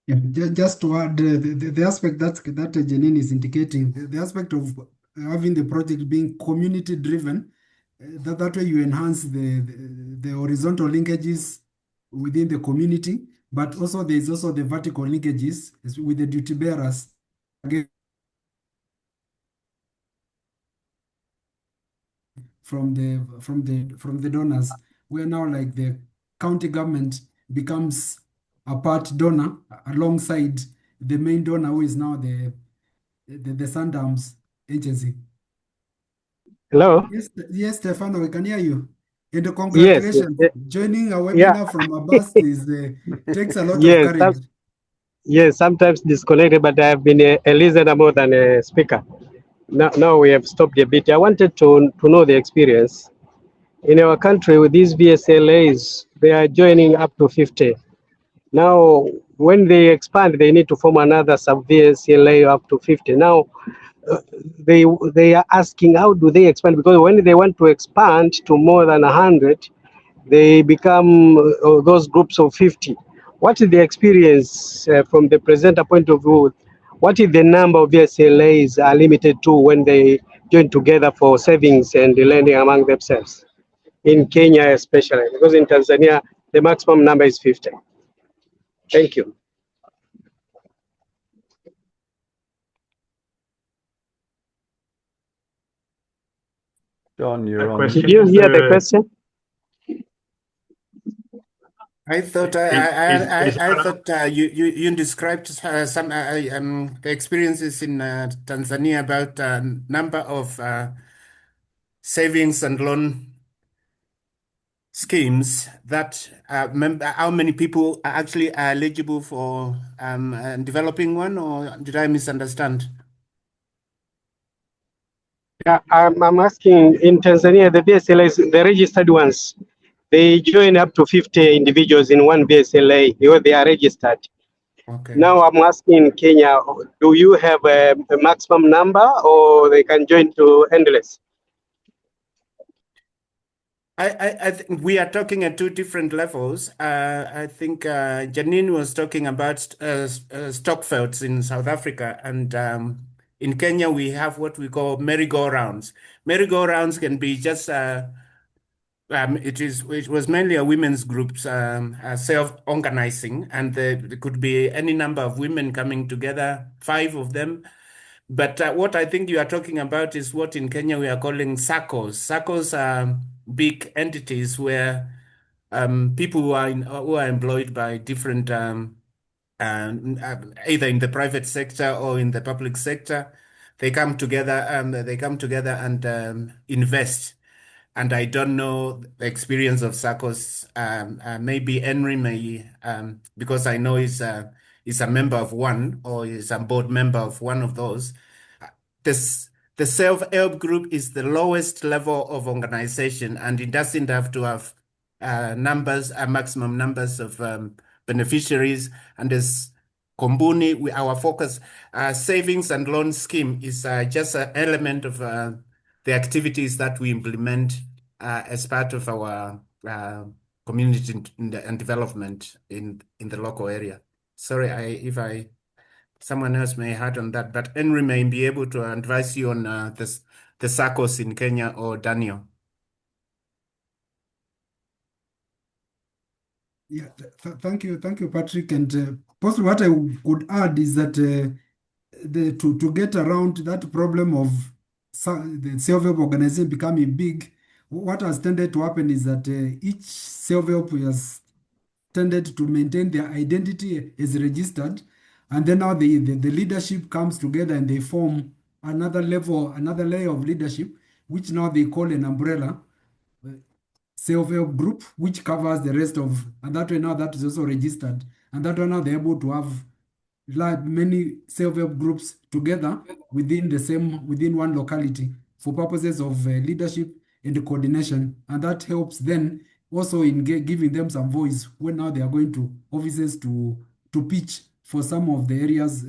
Yeah, just to add the aspect that Janine is indicating, the aspect of having the project being community driven, that way you enhance the horizontal linkages within the community, but also there's also the vertical linkages with the duty bearers. Again, from the donors, where now like the county government becomes a part donor alongside the main donor, who is now the Sundowns agency. Hello? Yes, Stefano, we can hear you. And congratulations. Yes. Joining a webinar from a bus takes a lot of courage. Yes, sometimes disconnected, but I have been a listener more than a speaker. Now we have stopped a bit. I wanted to know the experience. In our country, with these VSLAs, they are joining up to 50. Now, when they expand, they need to form another sub-VSLA up to 50. Now, they are asking, how do they expand? Because when they want to expand to more than 100, they become those groups of 50. What is the experience from the presenter point of view? What is the number of VSLAs are limited to when they join together for savings and lending among themselves? In Kenya especially, because in Tanzania, the maximum number is 50. Thank you. John, you're on. Did you hear the question? I thought you described some experiences in Tanzania about number of savings and loan schemes that how many people are actually eligible for developing one, or did I misunderstand? Yeah, I'm asking, in Tanzania, the VSLAs, the registered ones, they join up to 50 individuals in one VSLA, they are registered. Okay. Now I'm asking Kenya, do you have a maximum number, or they can join to endless? I think we are talking at two different levels. I think Janine was talking about stockfields in South Africa, and in Kenya we have what we call merry-go-rounds. Merry-go-rounds can be just it was mainly a women's groups self-organizing, and there could be any number of women coming together, 5 of them. But what I think you are talking about is what in Kenya we are calling SACCOs. SACCOs are big entities where people who are employed by different either in the private sector or in the public sector. They come together and invest. And I don't know the experience of SACCOs. Maybe Henry may, because I know he's a member of one, or is a board member of one of those. The self-help group is the lowest level of organization, and it doesn't have to have maximum numbers of beneficiaries. And as Kombuni, our focus, savings and loan scheme is just an element of the activities that we implement as part of our community and development in the local area. Sorry, someone else may add on that, but Henry may be able to advise you on the SACCOs in Kenya, or Daniel. Yeah, thank you, Patrick. And possibly what I could add is that to get around that problem of the self-help organization becoming big, what has tended to happen is that each self-help has tended to maintain their identity as registered, and then now the leadership comes together and they form another layer of leadership, which now they call an umbrella self-help group, which covers the rest of, and that way now that is also registered, and that way now they're able to have many self-help groups together within one locality for purposes of leadership and coordination, and that helps then also in giving them some voice when now they are going to offices to pitch for some of the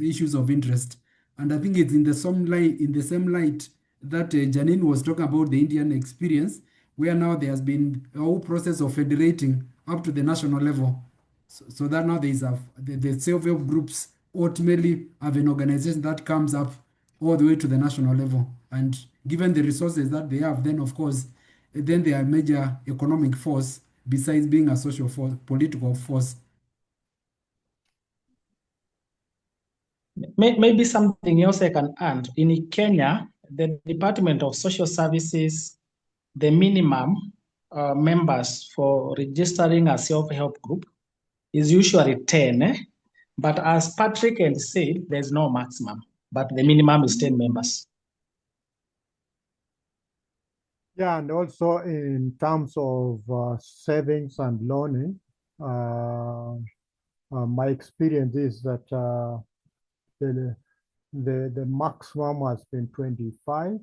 issues of interest. And I think it's in the same light that Janine was talking about the Indian experience, where now there has been a whole process of federating up to the national level, so that now there is the self-help groups ultimately have an organization that comes up all the way to the national level. And given the resources that they have, then of course, then they are a major economic force besides being a social force, political force. Maybe something else I can add. In Kenya, the Department of Social Services, the minimum members for registering a self-help group is usually 10. But as Patrick had said, there's no maximum, but the minimum is 10 members. Yeah, and also in terms of savings and loaning, my experience is that the maximum has been 25,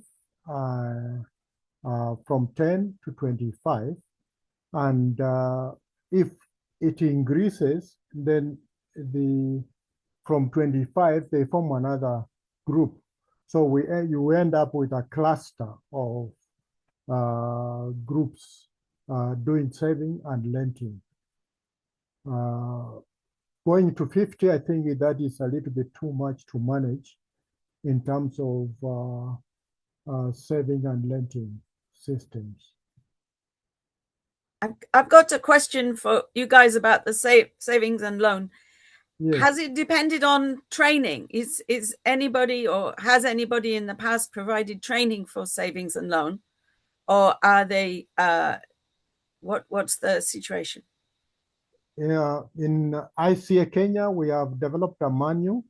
from 10 to 25, and if it increases, then from 25 they form another group. So you end up with a cluster of groups doing saving and lending. Going to 50, I think that is a little bit too much to manage in terms of saving and lending systems. I've got a question for you guys about the savings and loan. Yes. Has it depended on training? Is anybody, or has anybody in the past provided training for savings and loan, or are they? What's the situation? Yeah, in ICA Kenya, we have developed a manual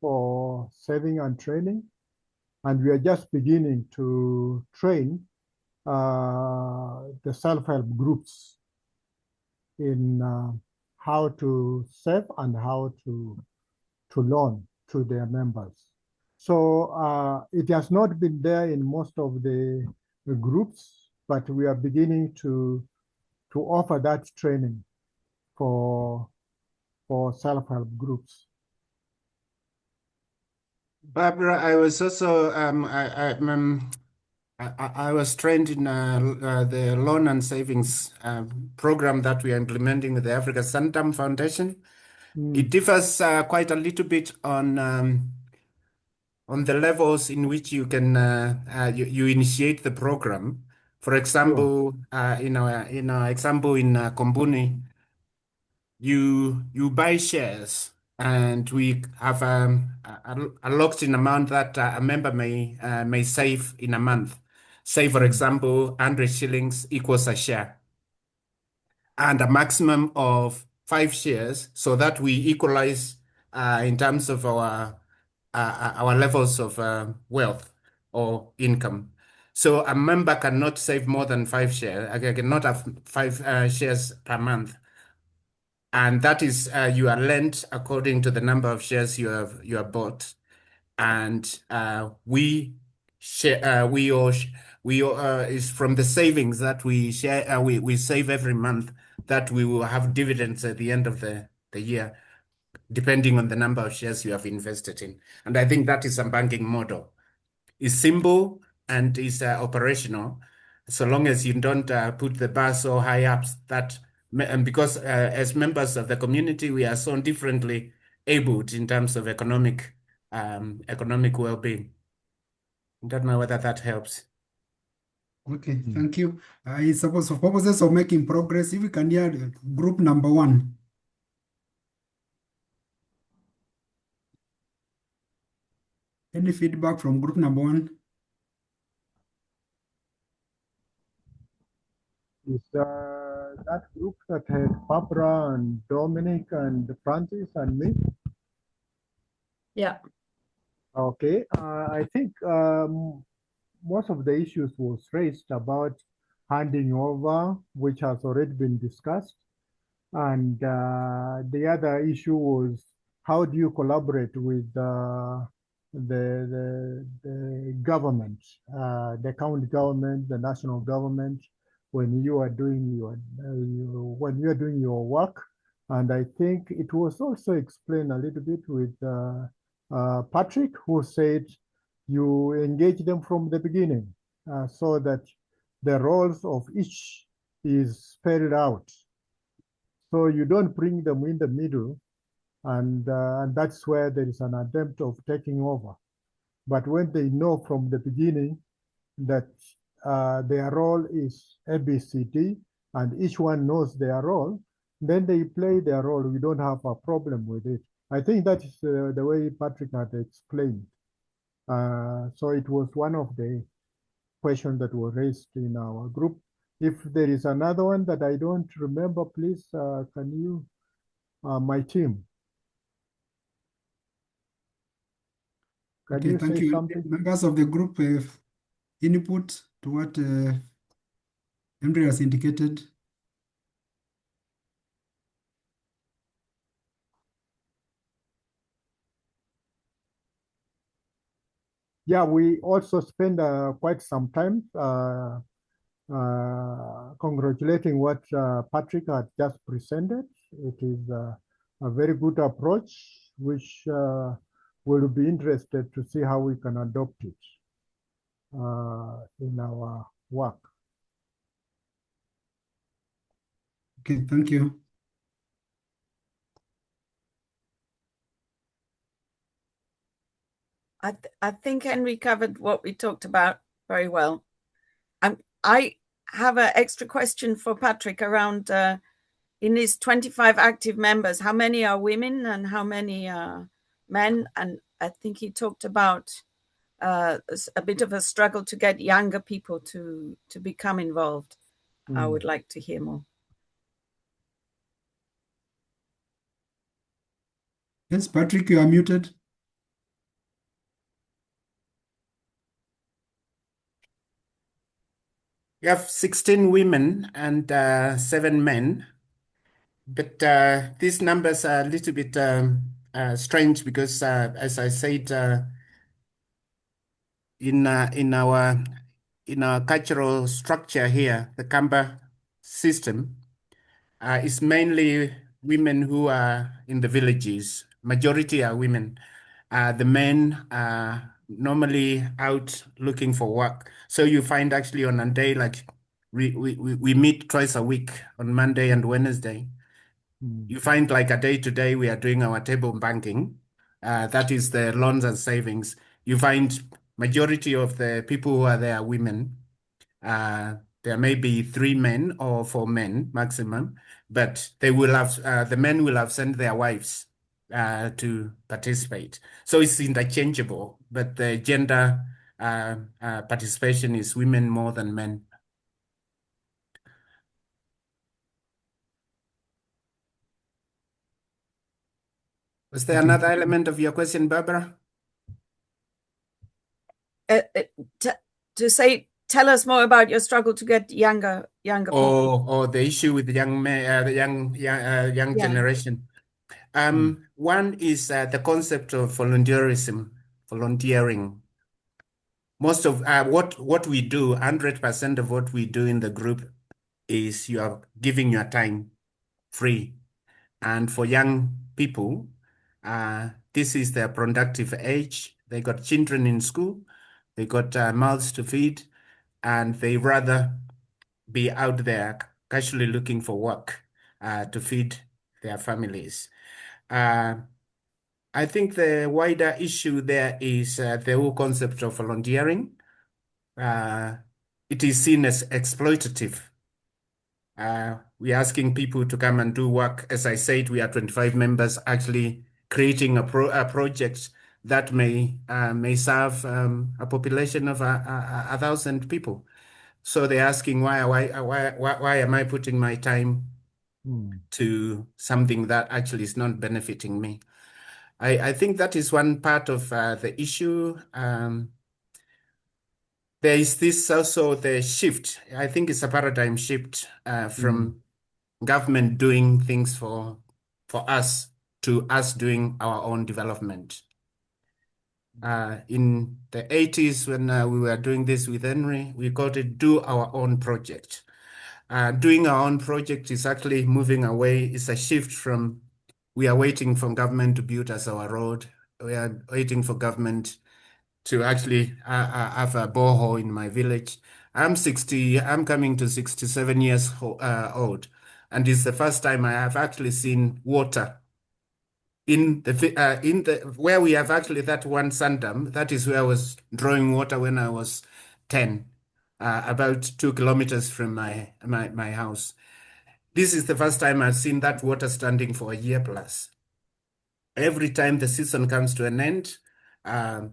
for saving and training, and we are just beginning to train the self-help groups in how to save and how to loan to their members. So it has not been there in most of the groups, but we are beginning to offer that training for self-help groups. Barbara, I was also I was trained in the loan and savings program that we are implementing with the Africa Santam Foundation. It differs quite a little bit on the levels in which you can you initiate the program. For example, in our example in Kombuni, you buy shares, and we have a locked-in amount that a member may save in a month. Say, for example, 100 shillings equals a share, and a maximum of 5 shares so that we equalize in terms of our levels of wealth or income. So a member cannot save more than 5 shares. I cannot have 5 shares per month. And that is you are lent according to the number of shares you have bought. And we share is from the savings that we share we save every month, that we will have dividends at the end of the year, depending on the number of shares you have invested in. And I think that is a banking model. It's simple and is operational, so long as you don't put the bar so high up that, and because as members of the community, we are so differently abled in terms of economic well-being. I don't know whether that helps. Okay, thank you. I suppose for purposes of making progress, if we can hear group number 1. Any feedback from group number 1? Is that group that had Barbara and Dominic and Francis and me? Yeah. Okay, I think most of the issues was raised about handing over, which has already been discussed. And the other issue was, how do you collaborate with the government, the county government, the national government, when you are doing your work? And I think it was also explained a little bit with Patrick, who said you engage them from the beginning so that the roles of each is spelled out. So you don't bring them in the middle, and that's where there is an attempt of taking over. But when they know from the beginning that their role is ABCD, and each one knows their role, then they play their role. We don't have a problem with it. I think that is the way Patrick had explained. So it was one of the questions that were raised in our group. If there is another one that I don't remember, please, can you, my team? Can you Thank say you. something? Members of the group have input to what Andre has indicated. Yeah, we also spend quite some time congratulating what Patrick had just presented. It is a very good approach, which we'll be interested to see how we can adopt it in our work. Okay, thank you. I think Henry covered what we talked about very well. I have an extra question for Patrick around in his 25 active members, how many are women and how many are men? And I think he talked about a bit of a struggle to get younger people to become involved. I would like to hear more. Yes, Patrick, you are muted. We have 16 women and 7 men, but these numbers are a little bit strange because, as I said, in our cultural structure here, the Kamba system is mainly women who are in the villages. Majority are women. The men are normally out looking for work. So you find actually on a day like we meet twice a week on Monday and Wednesday. You find like a day to day we are doing our table banking. That is the loans and savings. You find majority of the people who are there are women. There may be 3 men or 4 men maximum, but they will have the men will have sent their wives to participate. So it's interchangeable, but the gender participation is women more than men. Was there another element of your question, Barbara? To say, tell us more about your struggle to get younger people. Or the issue with the young generation. One is the concept of volunteering. Most of what we do, 100% of what we do in the group is you are giving your time free. And for young people, this is their productive age. They got children in school, they got mouths to feed, and they rather be out there casually looking for work to feed their families. I think the wider issue there is the whole concept of volunteering. It is seen as exploitative. We're asking people to come and do work. As I said, we are 25 members actually creating a project that may serve a population of 1,000 people. So they're asking why am I putting my time to something that actually is not benefiting me? I think that is one part of the issue. There is this also the shift. I think it's a paradigm shift from government doing things for us to us doing our own development. In the 80s, when we were doing this with Henry, we called it do our own project. Doing our own project is actually moving away. It's a shift from we are waiting for government to build us our road. We are waiting for government to actually have a borehole in my village. I'm coming to 67 years old, and it's the first time I have actually seen water in the where we have actually that one sand dam. That is where I was drawing water when I was 10, about 2 kilometers from my house. This is the first time I've seen that water standing for a year plus. Every time the season comes to an end, the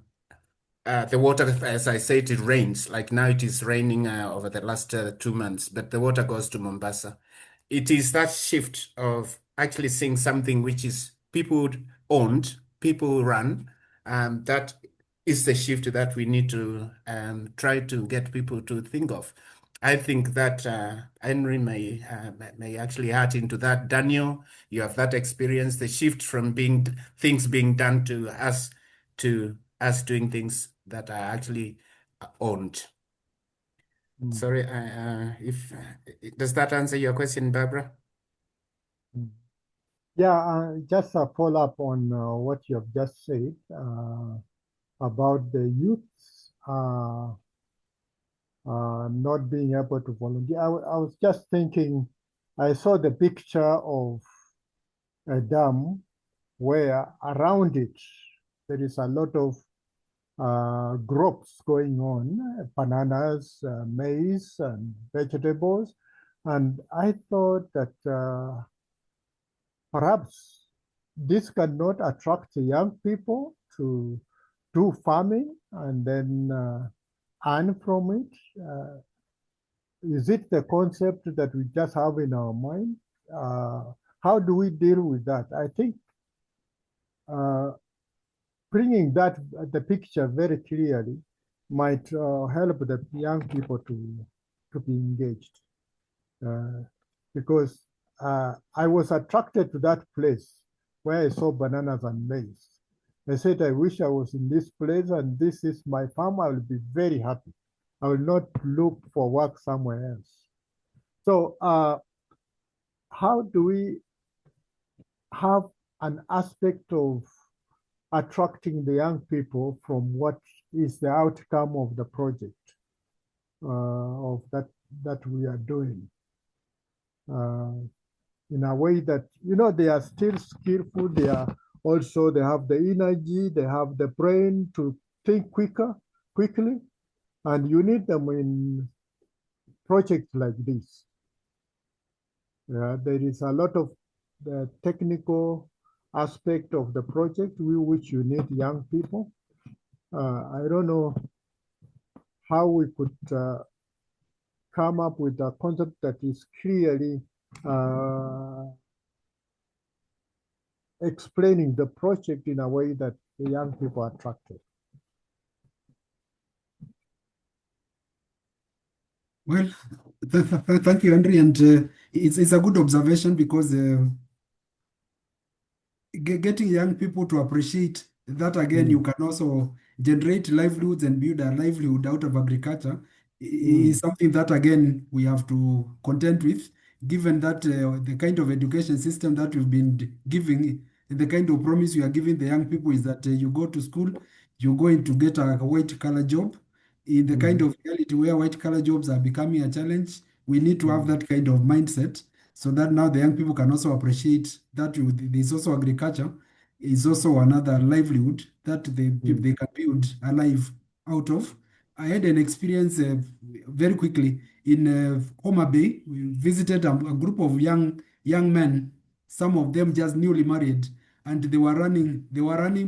water, as I said, it rains. Like now it is raining over the last 2 months, but the water goes to Mombasa. It is that shift of actually seeing something which is people owned, people run. That is the shift that we need to try to get people to think of. I think that Henry may actually add into that. Daniel, you have that experience, the shift from things being done to us doing things that are actually owned. Sorry, does that answer your question, Barbara? Yeah, just a follow-up on what you have just said about the youths not being able to volunteer. I was just thinking, I saw the picture of a dam where around it there is a lot of crops going on, bananas, maize, and vegetables. And I thought that perhaps this cannot attract young people to do farming and then earn from it. Is it the concept that we just have in our mind? How do we deal with that? I think bringing the picture very clearly might help the young people to be engaged. Because I was attracted to that place where I saw bananas and maize. I said, I wish I was in this place and this is my farm. I will be very happy. I will not look for work somewhere else. So how do we have an aspect of attracting the young people from what is the outcome of the project of that we are doing? In a way that, they are still skillful, they have the energy, they have the brain to think quickly, and you need them in projects like this. There is a lot of the technical aspect of the project which you need young people. I don't know how we could come up with a concept that is clearly explaining the project in a way that the young people are attracted. Well, thank you, Henry, and it's a good observation because getting young people to appreciate that again, you can also generate livelihoods and build a livelihood out of agriculture is something that again we have to contend with, given that the kind of education system that we've been giving, the kind of promise we are giving the young people is that you go to school, you're going to get a white collar job. In the kind of reality where white collar jobs are becoming a challenge, we need to have that kind of mindset so that now the young people can also appreciate that there's also agriculture, is also another livelihood that they can build a life out of. I had an experience very quickly in Homa Bay. We visited a group of young men, some of them just newly married, and they were running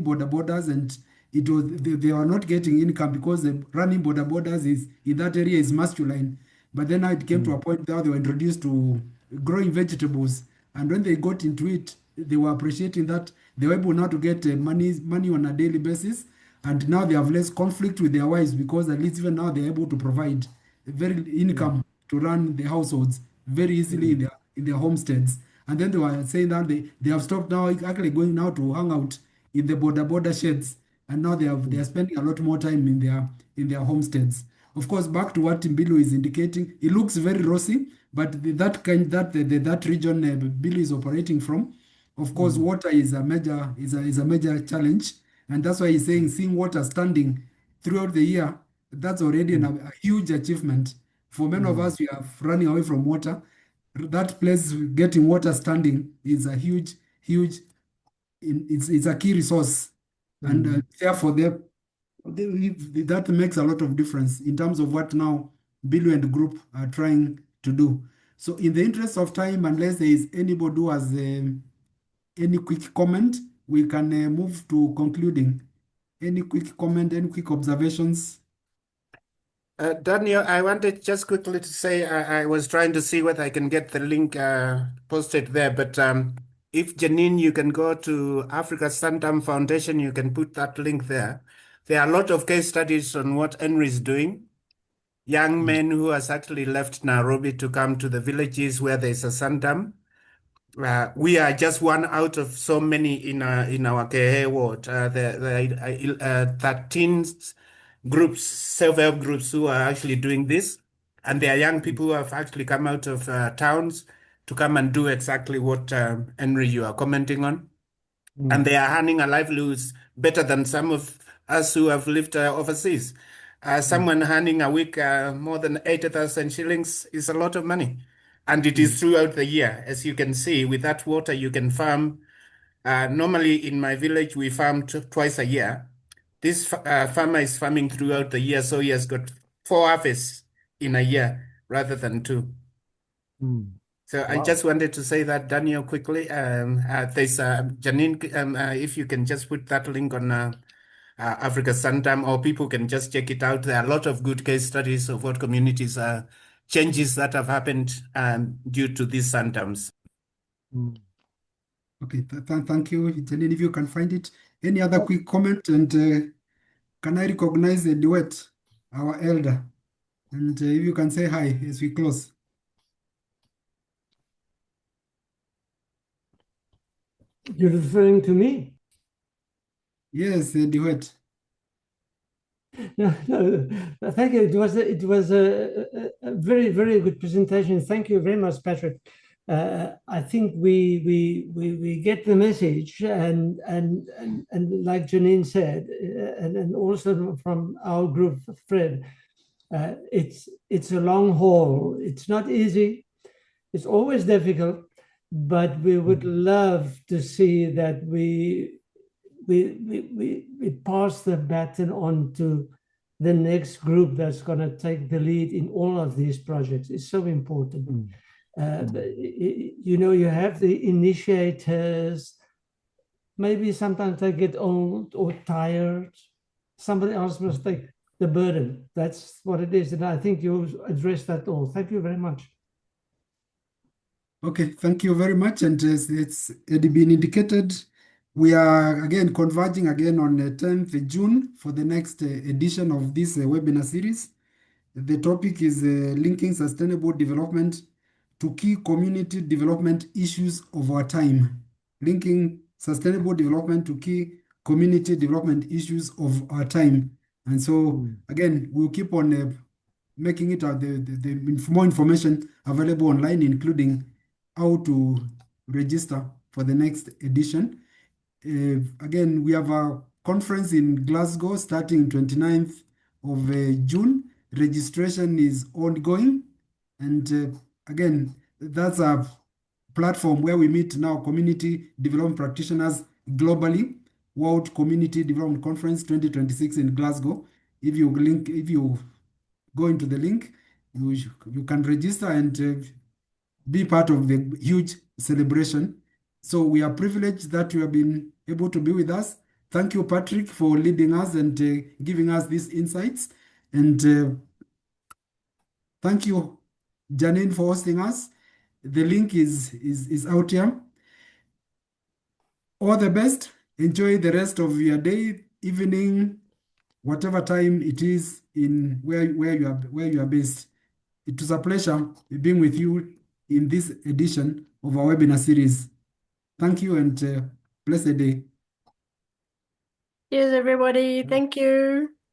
borders, and it was they were not getting income because the running borders is in that area is masculine. But then now it came to a point where they were introduced to growing vegetables, and when they got into it, they were appreciating that they were able now to get money on a daily basis, and now they have less conflict with their wives because at least even now they're able to provide very income to run the households very easily in their homesteads. And then they were saying that they have stopped now actually going now to hang out in the border sheds, and now they are spending a lot more time in their homesteads. Of course, back to what Mbullu is indicating, it looks very rosy, but that region Mbullu is operating from, of course, water is a major challenge, and that's why he's saying seeing water standing throughout the year, that's already a huge achievement. For many of us, we are running away from water. That place, getting water standing, is a huge. It's a key resource, and therefore that makes a lot of difference in terms of what now Mbullu and the group are trying to do. So in the interest of time, unless there is anybody who has any quick comment, we can move to concluding. Any quick comment, any quick observations? Daniel, I wanted just quickly to say I was trying to see whether I can get the link posted there, but if Janine, you can go to Africa Santam Foundation, you can put that link there. There are a lot of case studies on what Henry is doing. Young men who has actually left Nairobi to come to the villages where there's a Santam. We are just one out of so many in our KH ward. There are 13 groups, self-help groups who are actually doing this. And they are young people who have actually come out of towns to come and do exactly what, Henry, you are commenting on. And they are earning a livelihoods better than some of us who have lived overseas. Someone earning a week more than 80,000 shillings is a lot of money. And it is throughout the year. As you can see, with that water, you can farm. Normally in my village, we farm twice a year. This farmer is farming throughout the year, so he has got 4 harvests in a year rather than 2. So I just wanted to say that, Daniel, quickly. There's Janine, if you can just put that link on Africa Santam, or people can just check it out. There are a lot of good case studies of what communities changes that have happened due to these Santams. Okay, thank you, Janine. If you can find it. Any other quick comment? And can I recognize the duet, our elder? And if you can say hi as we close. You're referring to me? Yes, the duet. No, thank you. It was a very, very good presentation. Thank you very much, Patrick. I think we get the message, and like Janine said, and also from our group, Fred, it's a long haul. It's not easy. It's always difficult, but we would love to see that we pass the baton on to the next group that's going to take the lead in all of these projects. It's so important. You know, you have the initiators. Maybe sometimes they get old or tired. Somebody else must take the burden. That's what it is. And I think you addressed that all. Thank you very much. Okay, thank you very much. And it's already been indicated, We are again converging again on the 10th June for the next edition of this webinar series. The topic is linking sustainable development to key community development issues of our time. Linking sustainable development to key community development issues of our time. And so, again, we'll keep on making it more information available online, including how to register for the next edition. Again, we have a conference in Glasgow starting 29th of June. Registration is ongoing. And again, that's a platform where we meet now community development practitioners globally. World Community Development Conference 2026 in Glasgow. If you go into the link, you can register and be part of the huge celebration. So we are privileged that you have been able to be with us. Thank you, Patrick, for leading us and giving us these insights. And thank you, Janine, for hosting us. The link is out here. All the best. Enjoy the rest of your day, evening, whatever time it is in where you are based. It was a pleasure being with you in this edition of our webinar series. Thank you and blessed day. Cheers, everybody. Thank you.